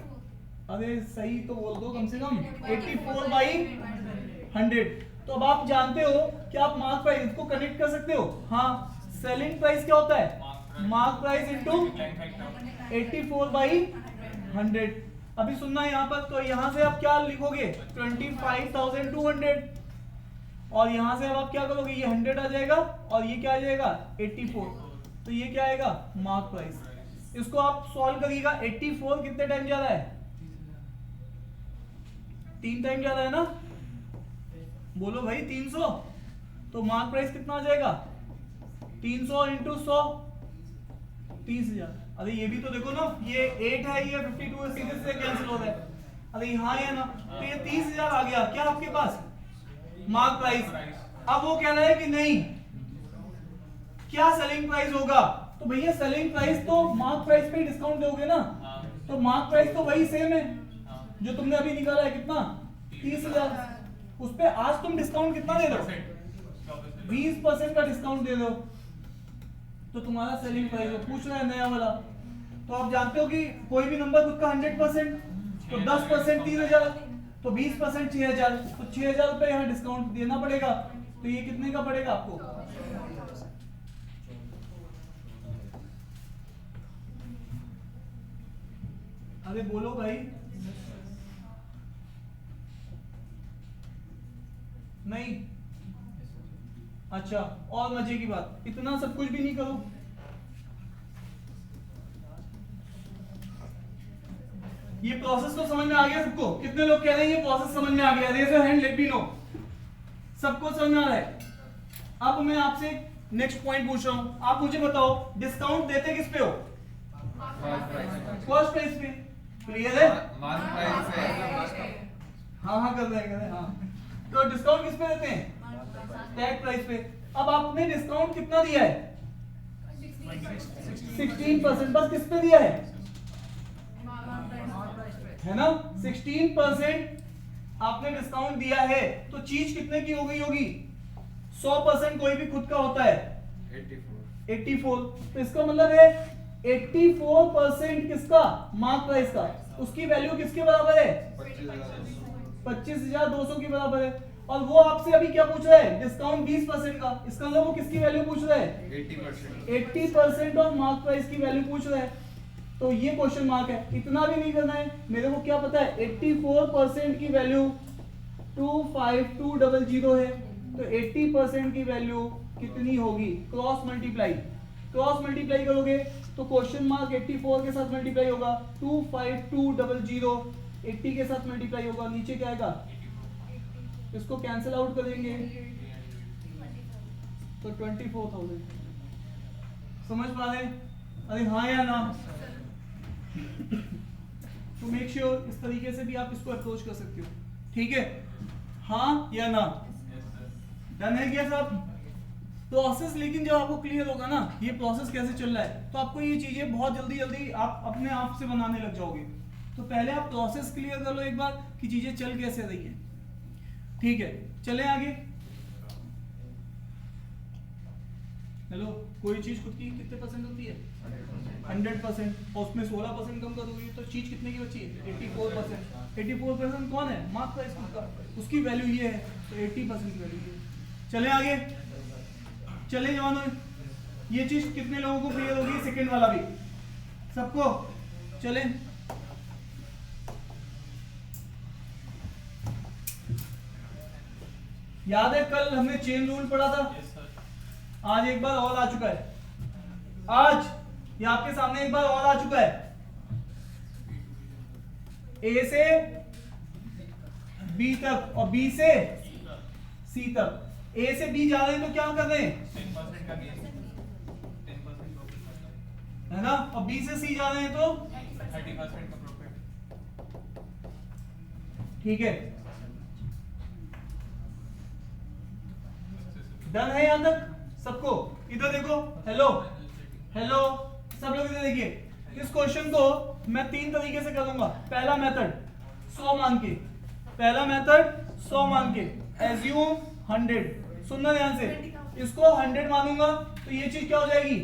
अरे सही तो बोल दो कम से कम 84/100। तो अब आप जानते हो कि आप मार्क प्राइस को कनेक्ट कर सकते हो। हाँ, सेलिंग प्राइस क्या होता है? Mark price into 84/100। अभी सुनना यहाँ पर, तो यहाँ से आप क्या लिखोगे? 25,200 और यहाँ से अब आप क्या करोगे? ये 100 आ जाएगा और ये क्या आ जाएगा? 84। तो ये क्या आएगा? Mark price. इसको आप सॉल्व करिएगा। 84 कितने टाइम ज्यादा है? 3 टाइम ज्यादा है ना? बोलो भाई 300। तो मार्क प्राइस कितना आ जाएगा? 300 इंटू 100 30,000। अरे ये भी तो देखो ना, ये 8 है, ये 52 है, सीधे से कैंसिल हो रहा है। अरे यहाँ है ना, तो ये 30,000 आ गया क्या आपके पास? Mark price. अब वो कह रहा है कि नहीं, क्या सेलिंग प्राइस होगा? तो भैया सेलिंग प्राइस तो मार्क प्राइस पे डिस्काउंट दोगे ना, तो मार्क प्राइस तो वही सेम है जो तुमने अभी निकाला है। कितना? 30,000। उस पे आज तुम डिस्काउंट कितना दे दो? 20% का डिस्काउंट दे दो, तो तुम्हारा सेलिंग प्राइस हो। पूछ रहा है नया वाला। तो आप जानते हो कि कोई भी नंबर खुद का 100%, तो 10% 3,000, तो 20% 6,000, तो 6,000 रुपए यहाँ डिस्काउंट देना पड़ेगा। तो ये कितने का पड़ेगा आपको? अरे बोलो भाई। नहीं? अच्छा, और मजे की बात, इतना सब कुछ भी नहीं करो। ये प्रोसेस तो समझ में आ गया सबको? कितने लोग कह रहे हैं ये प्रोसेस समझ में आ गया? Raise your hand, let me know. सबको समझ में आ रहा है? अब मैं आपसे नेक्स्ट पॉइंट पूछ रहा हूं। आप मुझे बताओ, डिस्काउंट देते किस पे हो? कॉस्ट प्राइस पे। क्लियर है? मार्क प्राइस पे। हाँ कर रहे हैं हाँ। तो डिस्काउंट किस पे देते हैं? टैग प्राइस पे। अब आपने डिस्काउंट कितना दिया है? 16%। बस किस पे दिया है ना? 16% आपने डिस्काउंट दिया है, तो चीज कितने की हो गई होगी? 100% कोई भी खुद का होता है 84। तो इसका मतलब है 84% किसका? मार्क प्राइस का। उसकी वैल्यू किसके बराबर है? 25,200 के बराबर है। और वो आपसे अभी क्या पूछ रहा है? डिस्काउंट 20% का। इसका मतलब वो किसकी वैल्यू पूछ रहा है? 80% ऑफ मार्क प्राइस की वैल्यू पूछ रहा है। तो ये क्वेश्चन मार्क है। इतना भी नहीं करना है, मेरे को क्या पता है? 84% की वैल्यू 25200 है, तो 80% की वैल्यू कितनी होगी? क्रॉस मल्टीप्लाई करोगे तो क्वेश्चन मार्क 84 के साथ मल्टीप्लाई होगा, 25200 80 के साथ मल्टीप्लाई होगा, नीचे क्या आएगा? इसको कैंसिल आउट करेंगे तो 24,000। समझ पा रहे? अरे हाँ या ना? तो मेक श्योर इस तरीके से भी आप इसको अप्रोच कर सकते हो। ठीक है? हाँ या ना? डन है क्या साहब? प्रोसेस लेकिन जब आपको क्लियर होगा ना ये प्रोसेस कैसे चल रहा है, तो आपको ये चीजें बहुत जल्दी जल्दी आप अपने आप से बनाने लग जाओगे। तो पहले आप प्रोसेस क्लियर कर लो एक बार कि चीजें चल कैसे रही है। ठीक है, चलें आगे। हेलो, कोई चीज खुद की कितने परसेंट होती है? 100%। और उसमें 16% कम कर दोगे तो चीज कितने की बची है? 84%। 84% कौन है? मार्क प्राइस खुद का। उसकी वैल्यू ये है, तो 80% की वैल्यू ये। चलें आगे। चले जवानों, ये चीज कितने लोगों को क्लियर होगी? सेकंड वाला भी सबको? चलें। याद है कल हमने चेन रूल पढ़ा था? आज एक बार और आ चुका है। आज ये आपके सामने एक बार और आ चुका है। ए से बी तक और बी से सी तक। ए से बी जा रहे हैं तो क्या कर रहे हैं? 10% का गेन, 10% प्रॉफिट है ना? और बी से सी जा रहे हैं तो 30% का प्रॉफिट। ठीक है, डन है यहां तक सबको? इधर देखो, हेलो हेलो सब लोग इधर देखिए। इस क्वेश्चन को मैं 3 तरीके से करूंगा। पहला मेथड 100 मान के, पहला मेथड 100 मान के, एज्यूम 100, सुनना ध्यान से, इसको 100 मानूंगा तो ये चीज क्या हो जाएगी,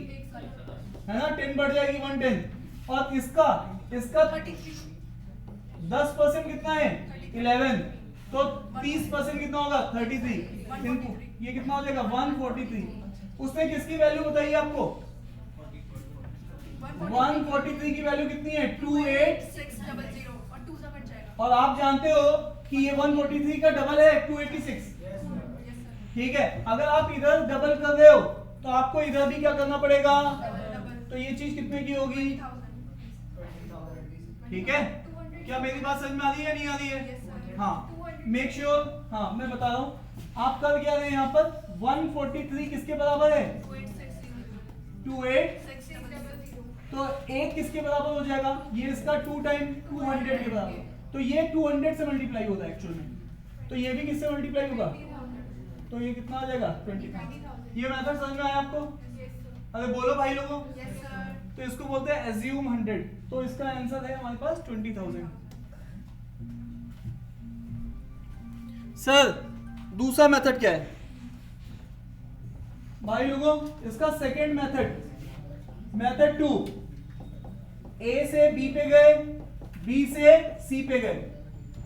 है ना, 10 बढ़ जाएगी 110। और इसका 10% कितना है 11, तो 30% कितना होगा 33 इनटू ये कितना हो जाएगा 143। उसने किसकी वैल्यू बताई आपको, 143 की वैल्यू कितनी है 28, और 2 से बच जाएगा। और आप जानते हो कि ये 143 का डबल है 286। Yes sir. ठीक है, अगर आप इधर डबल कर रहे हो तो आपको इधर भी क्या करना पड़ेगा, डबल तो ये चीज कितने की होगी, 20,000। ठीक है। क्या मेरी बात समझ में आ रही है नहीं आ रही है, Yes, sir. हाँ, 200 मेक श्योर, हाँ मैं बता रहा हूँ आप कर क्या रहे हैं यहाँ पर 143 किसके बराबर है 28, 600। तो 1 किसके बराबर हो जाएगा, ये इसका 2 टाइम 200 के बराबर, तो ये 200 से मल्टीप्लाई होता है एक्चुअल में, तो ये भी किससे मल्टीप्लाई होगा, तो ये कितना आ जाएगा 20,000। ये मेथड समझ में आया आपको, अरे बोलो भाई लोगों, Yes, sir. तो इसको बोलते हैं एज्यूम 100, तो इसका आंसर है हमारे पास 20,000। सर दूसरा मेथड क्या है भाई लोगों, इसका सेकंड मेथड 2, ए से बी पे गए, बी से सी पे गए।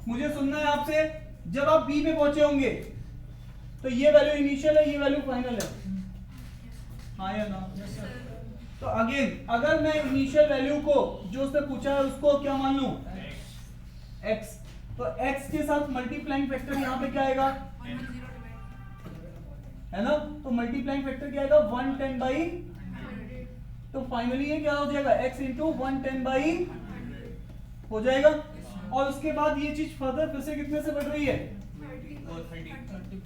मुझे सुनना है आपसे, जब आप बी पे पहुंचे होंगे तो ये वैल्यू इनिशियल है, ये वैल्यू फाइनल है, हाँ या ना। तो अगेन अगर मैं इनिशियल वैल्यू को जो उसने पूछा है उसको क्या मान लूं x, तो x के साथ मल्टीप्लाइंग फैक्टर यहाँ पे क्या आएगा, है ना, तो मल्टीप्लाइंग फैक्टर क्या आएगा 110 बाई, तो फाइनली ये क्या हो जाएगा x इंटू 110 बाई हो जाएगा। और उसके बाद ये चीज फर्दर फिर से कितने से बढ़ रही है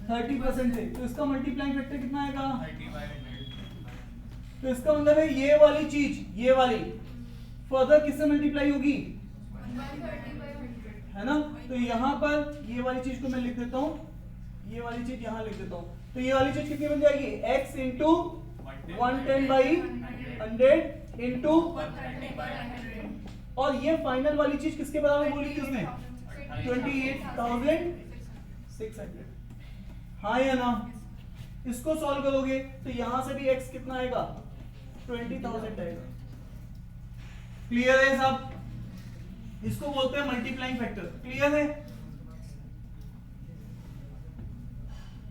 30% से, तो इसका मल्टीप्लाइंग फैक्टर कितना आएगा, तो इसका मतलब है ये वाली चीज, ये वाली फर्दर किससे मल्टीप्लाई होगी, है ना। तो यहाँ पर ये वाली चीज को मैं लिख देता हूँ, ये वाली चीज यहाँ लिख देता हूँ, तो ये वाली चीज कितनी बन जाएगी x इंटू 110 बाई 100 इंटू, और ये फाइनल वाली चीज किसके बराबर बोली थी उसने 28,600, हाँ या ना। इसको सॉल्व करोगे तो यहां से भी x कितना आएगा 20,000 आएगा। क्लियर है सब, इसको बोलते हैं मल्टीप्लाइंग फैक्टर, क्लियर है,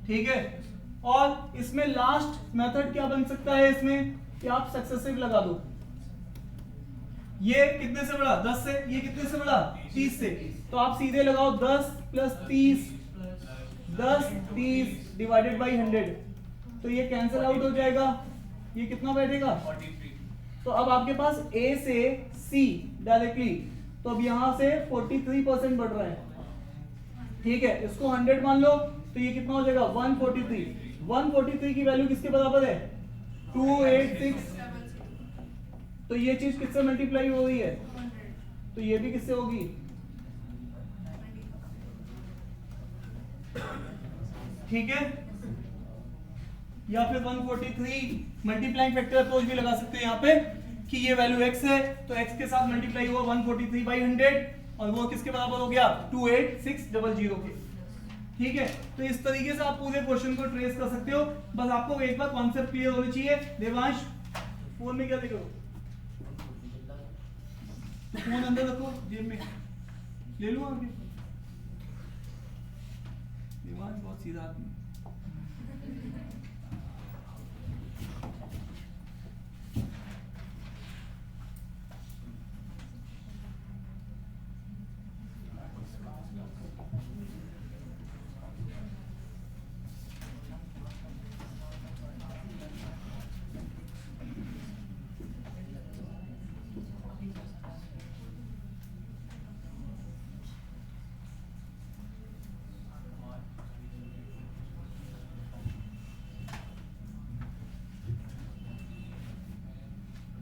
ठीक है। और इसमें लास्ट मेथड क्या बन सकता है इसमें कि आप सक्सेसिव लगा दो, ये कितने से बढ़ा 10 से, ये कितने से बढ़ा 30 से, तो आप सीधे लगाओ 10 प्लस 30, 10 30 डिवाइडेड बाई 100, तो ये कैंसिल आउट हो जाएगा, ये कितना बैठेगा 43। तो अब आपके पास A से C डायरेक्टली, तो अब यहां से 43% बढ़ रहा है, ठीक है। इसको 100 मान लो तो ये कितना हो जाएगा 143 की वैल्यू किसके बराबर है 286, तो ये चीज किससे मल्टीप्लाई हो रही है, तो ये भी किससे होगी, ठीक है। या फिर 143 मल्टीप्लाइंग फैक्टर अप्रोच भी लगा सकते हैं यहाँ पे कि ये वैल्यू x है तो x के साथ मल्टीप्लाई हुआ 143 बाई 100 और वो किसके बराबर हो गया 28600 के, ठीक है। तो इस तरीके से आप पूरे क्वेश्चन को ट्रेस कर सकते हो, बस आपको एक बार कॉन्सेप्ट क्लियर होनी चाहिए। देवांश फोन में क्या देखो, तो फोन अंदर रखो जेब में, ले लो आगे। देवांश बहुत सीधा आदमी,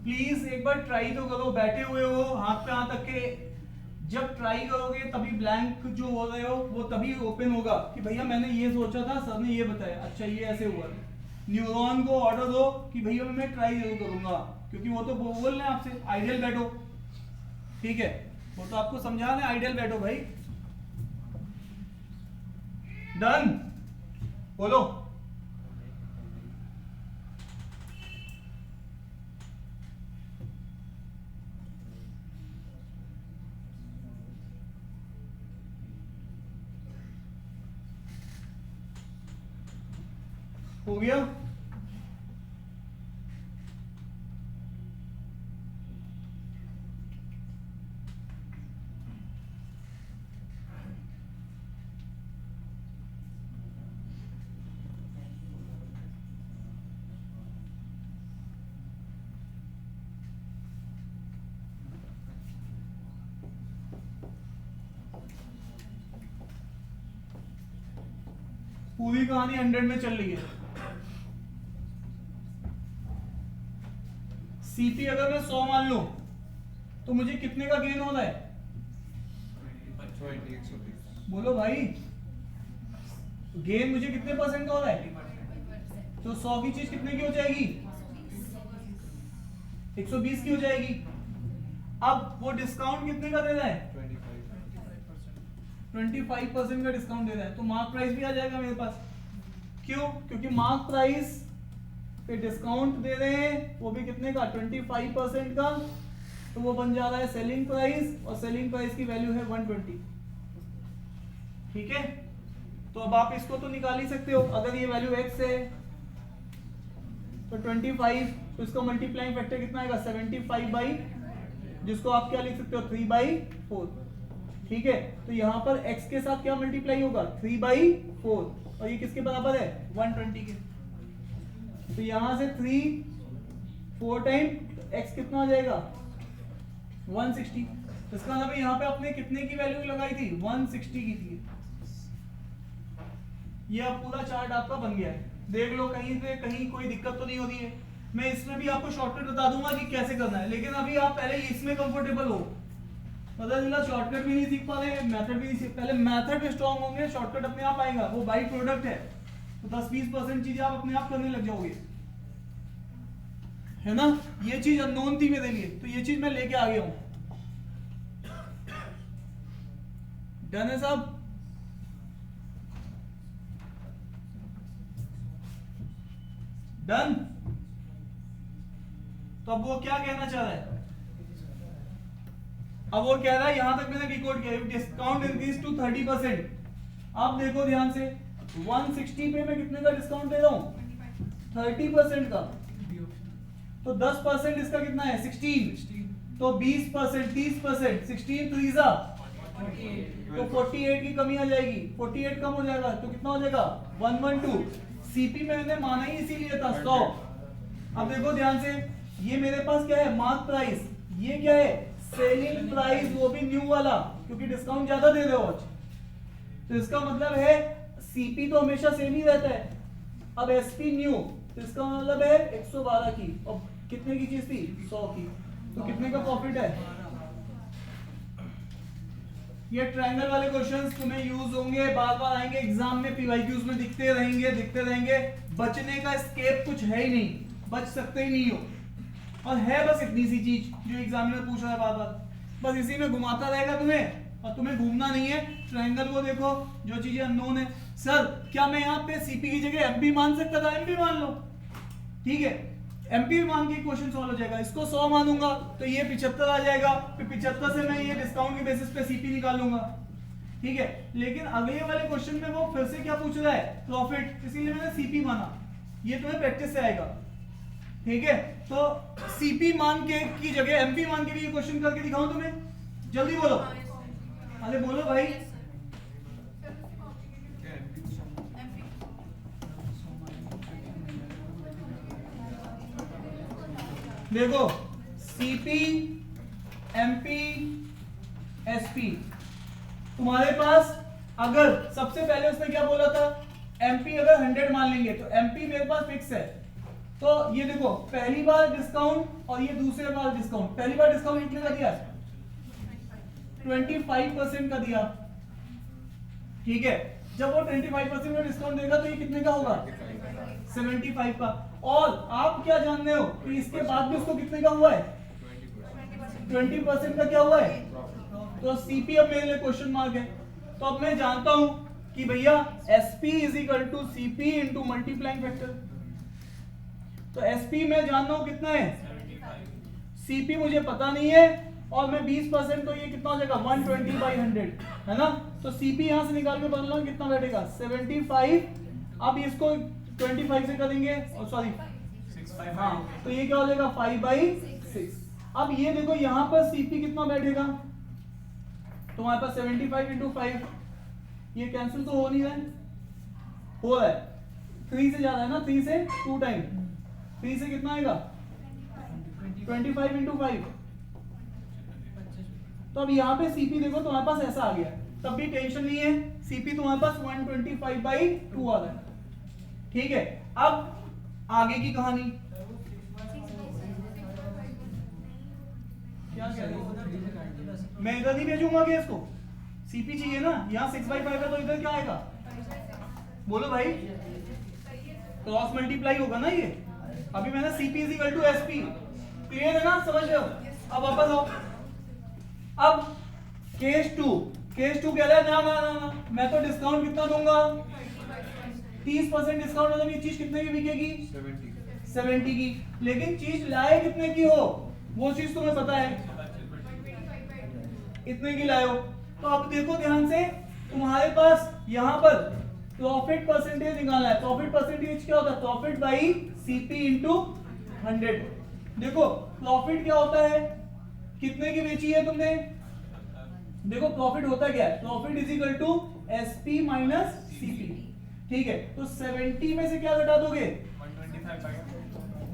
प्लीज एक बार ट्राई तो करो, बैठे हुए हो हाथ पे हाथ रख के, जब ट्राई करोगे तभी ब्लैंक जो हो रहे हो वो तभी ओपन होगा कि भैया मैंने ये सोचा था, सर ने ये बताया, अच्छा ये ऐसे हुआ। न्यूरॉन को ऑर्डर दो कि भैया मैं ट्राई जरूर करूंगा, क्योंकि वो तो बोल रहे हैं आपसे आइडियल बैठो, ठीक है, वो तो आपको समझा रहे हैं आइडियल बैठो भाई। डन बोलो हो गया। पूरी कहानी 100 में चल रही है। सीपी अगर मैं 100 मान लूं तो मुझे कितने का गेन हो रहा है? 120 बोलो भाई, गेन मुझे कितने परसेंट का हो रहा है? तो 100 की चीज कितने की हो जाएगी? 120 की हो जाएगी। अब वो डिस्काउंट कितने का दे रहा है? 25% का डिस्काउंट दे रहा है, तो मार्क प्राइस भी आ जाएगा मेरे पास। क्यों? क्योंकि मार्क प्राइस पे डिस्काउंट दे रहे हैं, वो भी कितने का? 25% का, तो वो बन जा रहा है सेलिंग प्राइस, और सेलिंग प्राइस की वैल्यू है 120। ठीक है, तो अब आप इसको तो निकाल ही सकते हो। अगर ये वैल्यू x है तो 25, तो इसका मल्टीप्लाइंग फैक्टर कितना आएगा? 75 बाई, जिसको आप क्या लिख सकते हो? 3/4। ठीक है, तो यहाँ पर x के साथ क्या मल्टीप्लाई होगा? 3/4, और ये किसके बराबर है? 120 के। तो यहां से 3 4 टाइम x कितना आ जाएगा? 160। इसका मतलब यहाँ पे आपने कितने की वैल्यू लगाई थी? 160 की थी। ये अब पूरा चार्ट आपका बन गया है। देख लो कहीं से कहीं कोई दिक्कत तो नहीं हो रही है। मैं इसमें भी आपको शॉर्टकट बता दूंगा कि कैसे करना है, लेकिन अभी आप पहले इसमें कंफर्टेबल हो। पता चला शॉर्टकट भी नहीं सीख पा रहे, मेथड भी नहीं सीख। पहले मेथड पे स्ट्रांग होंगे, शॉर्टकट अपने आप आएगा। वो बाई प्रोडक्ट है, तो 10-20% चीजें आप अपने आप करने लग जाओगे, है ना। ये चीज अननोन थी मेरे लिए, तो ये चीज मैं लेके आ गया हूं। डन है साहब? डन। तो अब वो क्या कहना चाह रहा है? अब वो कह रहा है, यहां तक मैंने डिकोड किया, डिस्काउंट इंक्रीज टू 30%। आप देखो ध्यान से, 160 पे मैं कितने का डिस्काउंट दे रहा हूं? 30% का। तो 10% इसका कितना है? 16। तो 20%, 30%, 16 3 तो 48 की कमी आ जाएगी। 48 कम हो जाएगा तो कितना हो जाएगा? 112। सीपी में मैंने माना ही इसीलिए था 100। अब देखो ध्यान से, ये मेरे पास क्या है? Mark price. ये क्या है? सेलिंग प्राइस, वो भी न्यू वाला, क्योंकि डिस्काउंट ज्यादा दे रहे हो आज। तो इसका मतलब है सीपी तो हमेशा सेम ही रहता है। अब एसपी न्यू, तो इसका मतलब है 112 की, और कितने की चीज थी? 100 की। तो कितने का प्रॉफिट है? ये ट्रायंगल वाले क्वेश्चंस तुम्हें यूज होंगे, बार बार आएंगे एग्जाम में, पीवाईक्यूज में दिखते रहेंगे। बचने का स्केप कुछ है ही नहीं, बच सकते ही नहीं हो। और है बस इतनी सी चीज जो एग्जामिनर पूछ रहा है बार बार, बस इसी में घुमाता रहेगा तुम्हें, और तुम्हें घूमना नहीं है। ट्रायंगल वो देखो, जो चीजें अननोन है। सर क्या मैं यहाँ पे सीपी की जगह एमपी मान सकता था? एमपी मान लो, ठीक है, एमपी मान के क्वेश्चन सॉल्व हो जाएगा। इसको 100 मानूंगा तो ये 75 आ जाएगा, फिर 75 से मैं ये डिस्काउंट के बेसिस पे सीपी निकालूंगा, ठीक है। लेकिन अगले वाले क्वेश्चन में वो फिर से क्या पूछ रहा है? प्रॉफिट, इसीलिए मैंने सीपी माना। ये तुम्हें प्रैक्टिस से आएगा, ठीक है। तो सीपी मान के की जगह एमपी मान के भी ये क्वेश्चन करके दिखाऊं तुम्हें? जल्दी बोलो, अरे बोलो भाई। देखो सीपी, एमपी, एसपी, तुम्हारे पास अगर सबसे पहले उसने क्या बोला था? एमपी अगर 100 मान लेंगे तो एमपी मेरे पास फिक्स है। तो ये देखो, पहली बार डिस्काउंट और ये दूसरे बार डिस्काउंट। पहली बार डिस्काउंट कितने का दिया? 25% का दिया, ठीक है। जब वो 25% का डिस्काउंट देगा तो ये कितने का होगा? 75 का। और आप क्या जानते हो कि इसके बाद भी उसको कितने का हुआ है? 20% का क्या हुआ है? तो सीपी अब मेरे लिए क्वेश्चन मार्क है। तो अब मैं जानता हूं कि भैया SP is equal to CP into multiplying factor. तो एसपी मैं जानता हूं कितना है? सीपी मुझे पता नहीं है, और मैं 20%, तो ये कितना हो जाएगा? 120/100, है ना। तो सीपी यहां से निकाल के बदलना कितना बैठेगा? 75। अब इसको 25 से करेंगे और सॉरी 6 हाँ, तो ये क्या हो जाएगा 5/6। अब ये देखो यहाँ पर सीपी कितना बैठेगा, तो हमारे पास 75 × 5, ये कैंसिल तो हो नहीं रहा है, हो रहा है 3 से ज्यादा है ना, 3 से 2 टाइम, 3 से कितना आएगा 25 × 5। तो अब यहाँ पे सीपी देखो तो हमारे पास ऐसा आ गया, तब भी टेंशन नहीं है, सीपी तुम्हारे पास 125/2 आ रहा है। ठीक है, अब आगे की कहानी क्या कह रहे हो, मैं इधर नहीं भेजूंगा गैस को, सीपी चाहिए ना, यहाँ 6/5 है तो इधर क्या आएगा, बोलो भाई, क्रॉस मल्टीप्लाई होगा ना ये। अभी मैंने CP = SP, क्लियर है ना, समझ रहे हो। अब वापस आओ, अब केस 2 कह रहा है ना ना ना ना, मैं तो डिस्काउंट कितना दूंगा 30% डिस्काउंट, मतलब ये चीज कितने की बिकेगी 70 की, लेकिन चीज लाए कितने की हो वो चीज तुम्हें पता है, इतने की लाए हो। तो अब देखो ध्यान से, तुम्हारे पास यहाँ पर प्रॉफिट परसेंटेज निकालना है, प्रॉफिट परसेंटेज क्या होता है, प्रॉफिट बाई CP × 100। देखो प्रॉफिट क्या होता है, कितने की बेची है तुमने, देखो प्रॉफिट होता क्या है, प्रॉफिट = SP - CP। ठीक है, तो 70 में से क्या घटा दोगे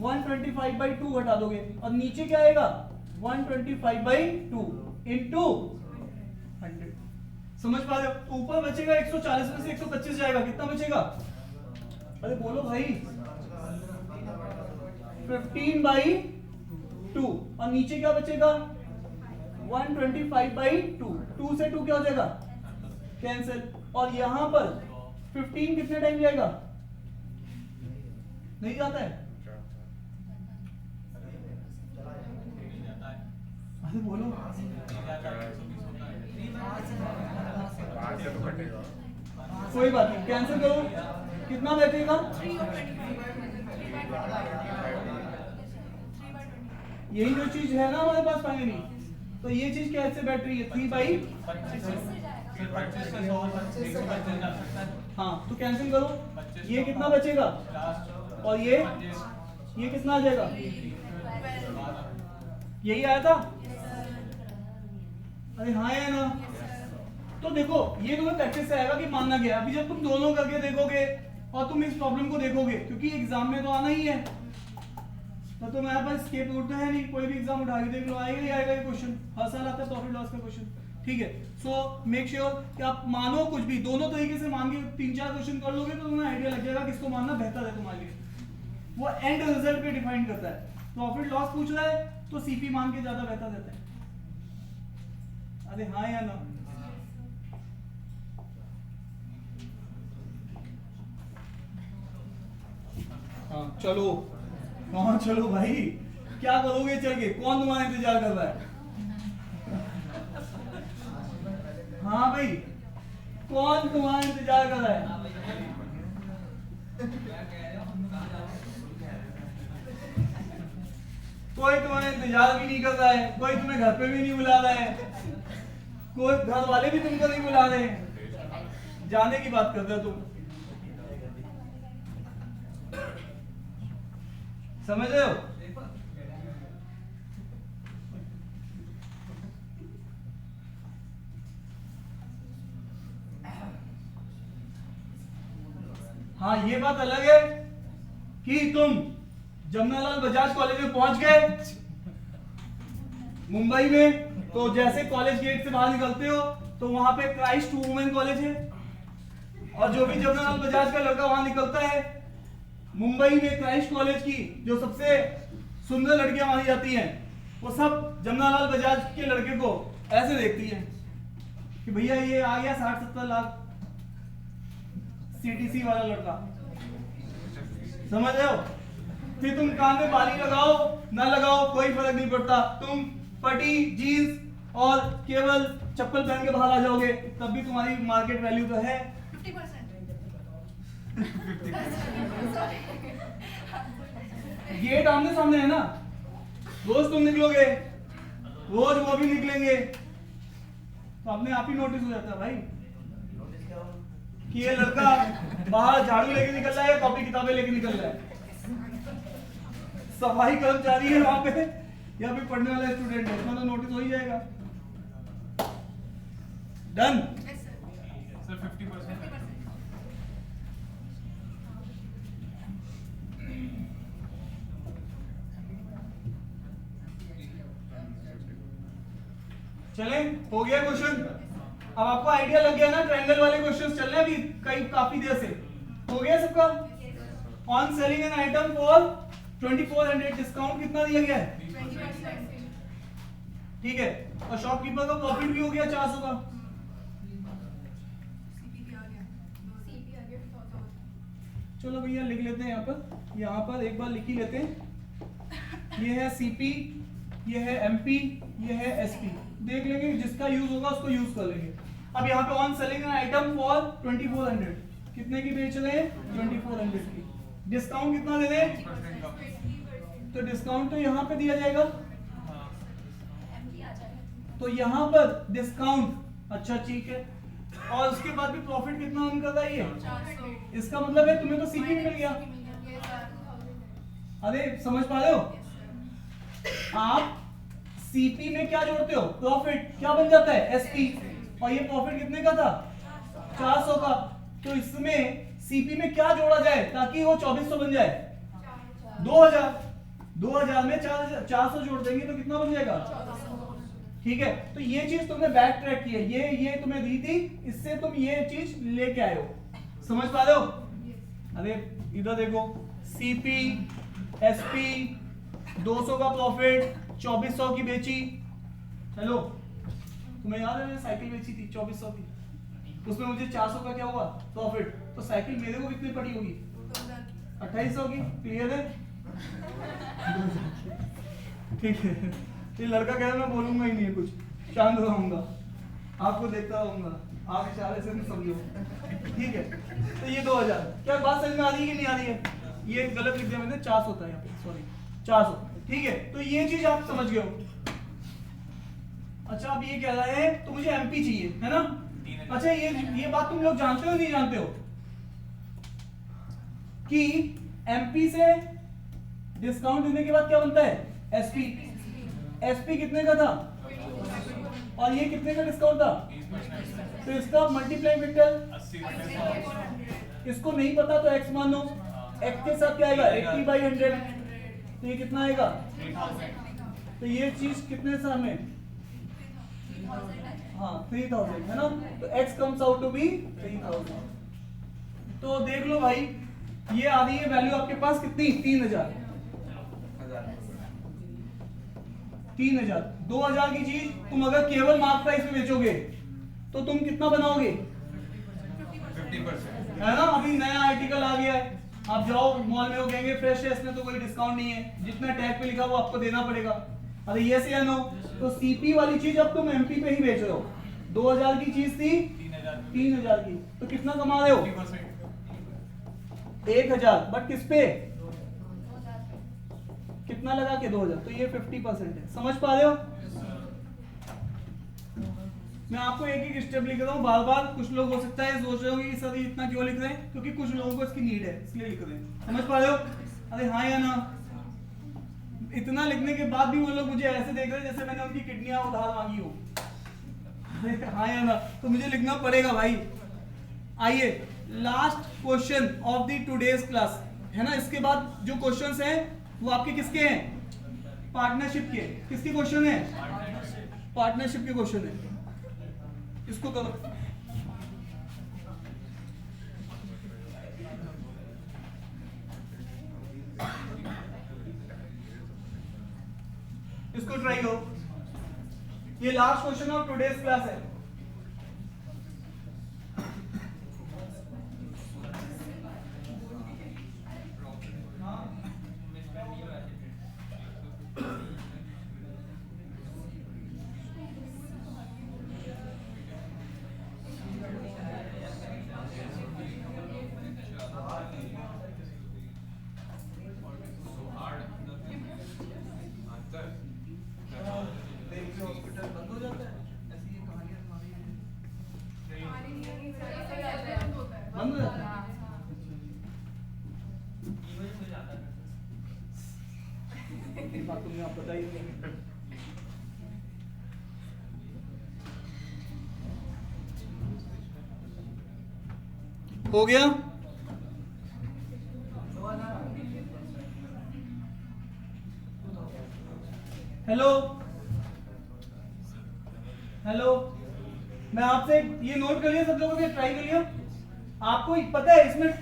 125/2 घटा दोगे, और नीचे क्या आएगा 125/2 × 100। समझ पा रहे हो, ऊपर बचेगा 140 में से 125 जाएगा, कितना बचेगा, अरे बोलो भाई 15/2, और नीचे क्या बचेगा 125/2, 2 से 2 क्या हो जाएगा कैंसिल, और यहां पर 15 कितने टाइम जाएगा, नहीं जाता है, अरे बोलो, कोई बात नहीं, कैंसिल करो, कितना बैठेगा, 3/20। यही जो चीज है ना हमारे पास फाइनली, तो ये चीज कैसे बैठ रही है 3/, हाँ तो कैंसिल करो, ये कितना बचेगा, और ये कितना आ जाएगा, यही आया था, अरे हाँ है ना। तो देखो ये तुम्हें प्रैक्टिस से आएगा कि मानना गया, अभी जब तुम दोनों करके देखोगे और तुम इस प्रॉब्लम को देखोगे, क्योंकि एग्जाम में तो आना ही है, तो तुम्हारे पास स्केप रूट तो है नहीं, कोई भी एग्जाम उठा के देख लो, आएगा ही आएगा ये क्वेश्चन, हर साल आता है प्रॉफिट लॉस का क्वेश्चन। ठीक है, सो मेक श्योर कि आप मानो कुछ भी, दोनों तरीके से मान के 3-4 क्वेश्चन कर लोगे तो तुम्हें आइडिया लग जाएगा किसको मानना बेहतर है तुम्हारे लिए, वो एंड रिजल्ट पे डिफाइन करता है। प्रॉफिट लॉस पूछ रहा है तो सीपी मान के ज्यादा बेहतर रहता है, अरे हाँ या ना। हाँ चलो, हाँ चलो भाई, क्या करोगे चल के, कौन तुम्हारा इंतजार कर रहा है, हाँ भाई कौन तुम्हारा इंतजार कर रहा है, कोई तुम्हारा इंतजार भी नहीं कर रहा है, कोई तुम्हें घर पे भी नहीं बुला रहा है, कोई घर वाले भी तुमको नहीं बुला रहे हैं, जाने की बात कर रहे हो तुम, समझ रहे हो। हाँ ये बात अलग है कि तुम जमनालाल बजाज कॉलेज में पहुंच गए मुंबई में, तो जैसे कॉलेज गेट से बाहर निकलते हो तो वहां पे क्राइस्ट वुमेन कॉलेज है, और जो भी जमनालाल बजाज का लड़का वहां निकलता है, मुंबई में क्राइस्ट कॉलेज की जो सबसे सुंदर लड़कियां मानी जाती हैं, वो सब जमनालाल बजाज के लड़के को ऐसे देखती हैं कि भैया ये आ गया 60-70 लाख CTC वाला लड़का, समझ रहे हो। फिर तुम कान में बाली लगाओ ना लगाओ कोई फर्क नहीं पड़ता, तुम पटी जीन्स और केवल चप्पल पहन के बाहर आ जाओगे, तब भी तुम्हारी मार्केट वैल्यू तो है 50%। गेट आमने सामने है ना, रोज तुम निकलोगे, रोज वो भी निकलेंगे, तो अपने आप ही नोटिस हो जाता है भाई। कि ये लड़का बाहर झाड़ू लेके निकल रहा है या कॉपी किताबें लेके निकल रहा है, सफाई कर्मचारी है वहां पे या फिर पढ़ने वाला स्टूडेंट है, इसमें तो नोटिस हो ही जाएगा। डन। सर 50%। चले, हो गया क्वेश्चन। अब आपको आइडिया लग गया ना, ट्रायंगल वाले क्वेश्चंस चल रहे हैं अभी काफी देर से। हो गया सबका? On selling an item for 2400 discount कितना दिया गया है? 20%। ठीक है, और शॉपकीपर का प्रॉफिट भी हो गया 400 का। CP आ गया 100। चलो भैया लिख लेते हैं यहाँ पर एक बार लिख ही लेते हैं। ये है सीपी, ये है एमपी, ये है एसपी। देख लेंगे जिसका यूज होगा उसको यूज कर लेंगे। अब यहाँ पे on selling an item for 2400, कितने की बेच रहे हैं? 2400 की। डिस्काउंट कितना दे रहे हैं? 20%। तो डिस्काउंट तो यहाँ पे दिया जाएगा, MD आ जाएगा। तो यहाँ पर डिस्काउंट। अच्छा ठीक है, और उसके बाद भी प्रॉफिट कितना अर्न करता है ये? 400। इसका मतलब है तुम्हें तो सीपी मिल गया। ये 4000 अरे समझ पा रहे हो? है। आप सीपी में क्या जोड़ते हो? प्रॉफिट। क्या बन जाता है? एसपी। और ये प्रॉफिट कितने का था? 400 का। तो इसमें सीपी में क्या जोड़ा जाए ताकि वो 2400 बन जाए? 2000। 2000 में 400 जोड़ देंगे तो कितना बन जाएगा? ठीक है, तो ये चीज तुमने बैक ट्रैक की है, ये तुम्हें दी थी, इससे तुम ये चीज लेके आए हो। समझ पा रहे हो? अरे इधर देखो, सीपी एसपी 200 का प्रॉफिट, 2400 की बेची। हेलो, तुम्हें याद है मैंने साइकिल बेची थी 2400 की, उसमें मुझे 400 का क्या हुआ? प्रॉफिट। तो साइकिल मेरे को कितनी पड़ी होगी? 2800 की। क्लियर है? ठीक है, ये लड़का कह रहा है मैं बोलूंगा ही नहीं है कुछ, शांत रहूंगा, आपको देखता रहूंगा, आप इशारे से नहीं समझो। ठीक है, तो ये 2000। क्या बात समझ में आ रही है कि नहीं आ रही है? ये गलत लिख दिया मैंने, 400 होता है यहाँ पे, सॉरी 400। ठीक है, तो ये चीज आप समझ गए हो। अच्छा, अब ये कह रहा है तो मुझे एमपी चाहिए, है ना? अच्छा, ये बात तुम लोग जानते हो नहीं जानते हो कि एमपी से डिस्काउंट देने के बाद क्या बनता है? एसपी। एसपी कितने का था? और ये कितने का डिस्काउंट था? तो इसका मल्टीप्लाई फैक्टर 80%। इसको नहीं पता तो एक्स मान लो। एक्स के साथ क्या आएगा? 80/100। तो ये कितना आएगा? 3000। तो ये चीज कितने से हमें? हाँ 3000 है ना? तो x comes out to be 3000। तो देख लो भाई, ये आ रही है वैल्यू आपके पास कितनी? 3000। 3000। 2000 की चीज तुम अगर केवल मार्क प्राइस में बेचोगे तो तुम कितना बनाओगे? 50%। है ना? अभी नया आर्टिकल आ गया है, आप जाओ मॉल में, वो कहेंगे फ्रेश है, इसमें तो कोई डिस्काउंट नहीं है, जितना टैग पे लिखा वो आपको देना पड़ेगा। अरे यस या नो? तो सीपी वाली चीज अब तुम एमपी पे ही बेच रहे हो। 2000 की चीज थी 3000 की, तो कितना कमा रहे हो? 1000। बट किस पे? कितना लगा के? 2000। तो ये 50% है। समझ पा रहे हो? मैं आपको एक एक स्टेप लिख रहा हूँ बार बार। कुछ लोग हो सकता है सोच रहे होंगे कि सर इतना क्यों लिख रहे हैं, क्योंकि कुछ लोगों को इसकी नीड है इसलिए लिख रहे हैं। समझ पा रहे हो? अरे हाँ या ना? इतना लिखने के बाद भी वो लोग मुझे ऐसे देख रहे हैं जैसे मैंने उनकी किडनियां उधार मांगी हो। हाँ या ना? तो मुझे लिखना पड़ेगा भाई। आइए, last question of the today's class है ना। इसके बाद जो क्वेश्चंस हैं वो आपके किसके हैं? पार्टनरशिप के। किसके क्वेश्चन है? पार्टनरशिप के क्वेश्चन है। इसको करो। इसको ट्राई करो। ये last question of today's class है। हॉस्पिटल बंद हो जाता है, ऐसी ये कहानियां ये बात तुमने आप बताई नहीं। हो गया? हेलो हेलो, मैं आपसे ये नोट कर लिया, सब लोगों ने ट्राई कर लिया। आपको पता है इसमें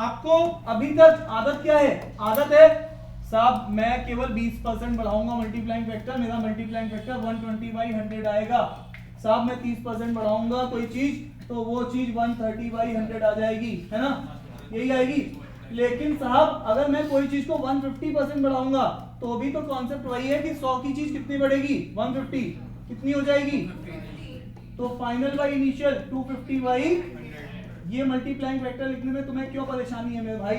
आपको अभी तक आदत क्या है? आदत है साहब मैं केवल 20% बढ़ाऊंगा मल्टीप्लाइंग फैक्टर, मेरा मल्टीप्लाइंग फैक्टर 120/100 आएगा। साहब मैं 30% बढ़ाऊंगा कोई चीज तो वो चीज 130/100 आ जाएगी, है ना? यही आएगी। लेकिन साहब अगर मैं कोई चीज को 150% बढ़ाऊंगा तो भी तो कॉन्सेप्ट वही है कि 100 की चीज कितनी बढ़ेगी? 150 कितनी हो जाएगी? तो फाइनल बाई इनिशियल 250/, ये मल्टीप्लाइंग फैक्टर लिखने में तुम्हें क्यों परेशानी है मेरे भाई?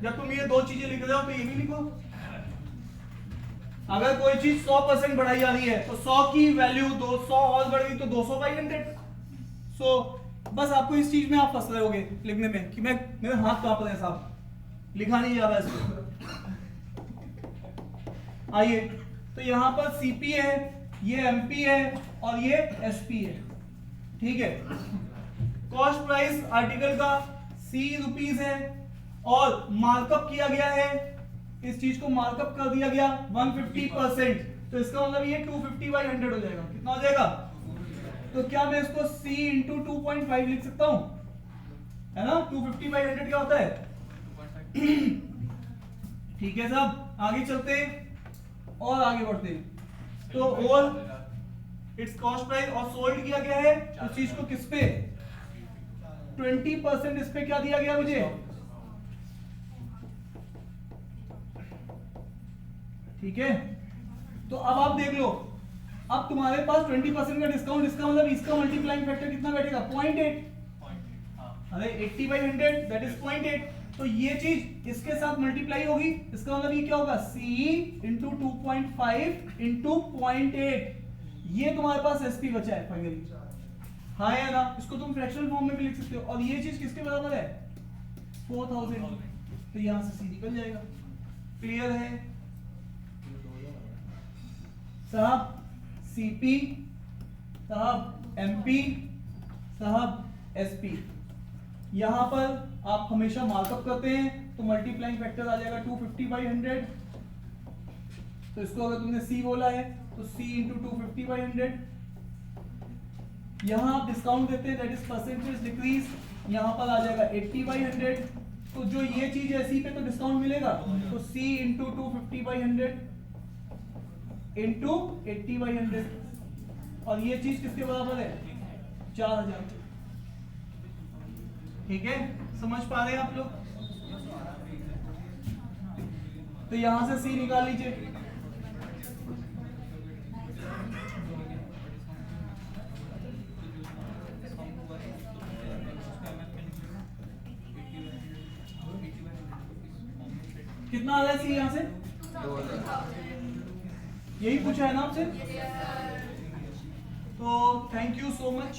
जब तुम ये दो चीजें लिख रहे हो तो ये भी लिखो। अगर कोई चीज 100% बढ़ाई जा रही है तो 100 की वैल्यू 200 और बढ़ गई तो 200/100। सो बस आपको इस चीज में आप फंस रहे होगे लिखने में कि मैं मेरे हाथ कांप रहे हैं साहब, लिखा नहीं जा रहा है इसको। आइए, तो यहां पर सीपी है, ये एमपी है और ये एसपी है, ठीक है। कॉस्ट प्राइस आर्टिकल का सी रुपीस है और मार्कअप किया गया है, इस चीज को मार्कअप कर दिया गया 150%, तो इसका मतलब ये 250/100 हो जाएगा। कितना हो जाएगा? तो क्या मैं इसको C इंटू 2.5 लिख सकता हूं? है ना? 250/100 क्या होता है? ठीक है साहब, आगे चलते और आगे बढ़ते। तो और इट्स कॉस्ट प्राइस और सोल्ड किया गया है उस चीज को किस पे? 20% इस पे क्या दिया गया मुझे? ठीक है, तो अब आप देख लो, अब तुम्हारे पास 20% का डिस्काउंट, इसका मतलब इसका मल्टीप्लाइंग फैक्टर कितना बैठेगा? 0.8। अरे 80/100 दैट इज 0.8। तो ये चीज इसके साथ मल्टीप्लाई होगी, इसका मतलब ये क्या होगा? C into 2.5 into 0.8। ये तुम्हारे पास एसपी बचा है फाइनली, हाँ या ना? इसको तुम फ्रैक्शनल फॉर्म में भी लिख सकते हो। और ये चीज किसके बराबर है? 4000। तो यहां से C निकल जाएगा। क्लियर है साहब? सीपी साहब, एमपी साहब, एसपी। यहां पर आप हमेशा मार्कअप करते हैं तो मल्टीप्लाइंग फैक्टर आ जाएगा 250/100। तो इसको अगर तुमने C बोला है तो C इंटू 250/100। यहां आप डिस्काउंट देते हैं दैट इज परसेंटेज डिक्रीज, यहां पर आ जाएगा 80/100। तो जो ये चीज है C पे तो डिस्काउंट मिलेगा, तो C इंटू 250/100 इंटू 80/100। और ये चीज किसके बराबर है? 4000। ठीक है, समझ पा रहे हैं आप लोग? तो यहां से C निकाल लीजिए। कितना आ रहा है C यहां से? यही पूछा है ना आपसे? तो थैंक यू सो मच।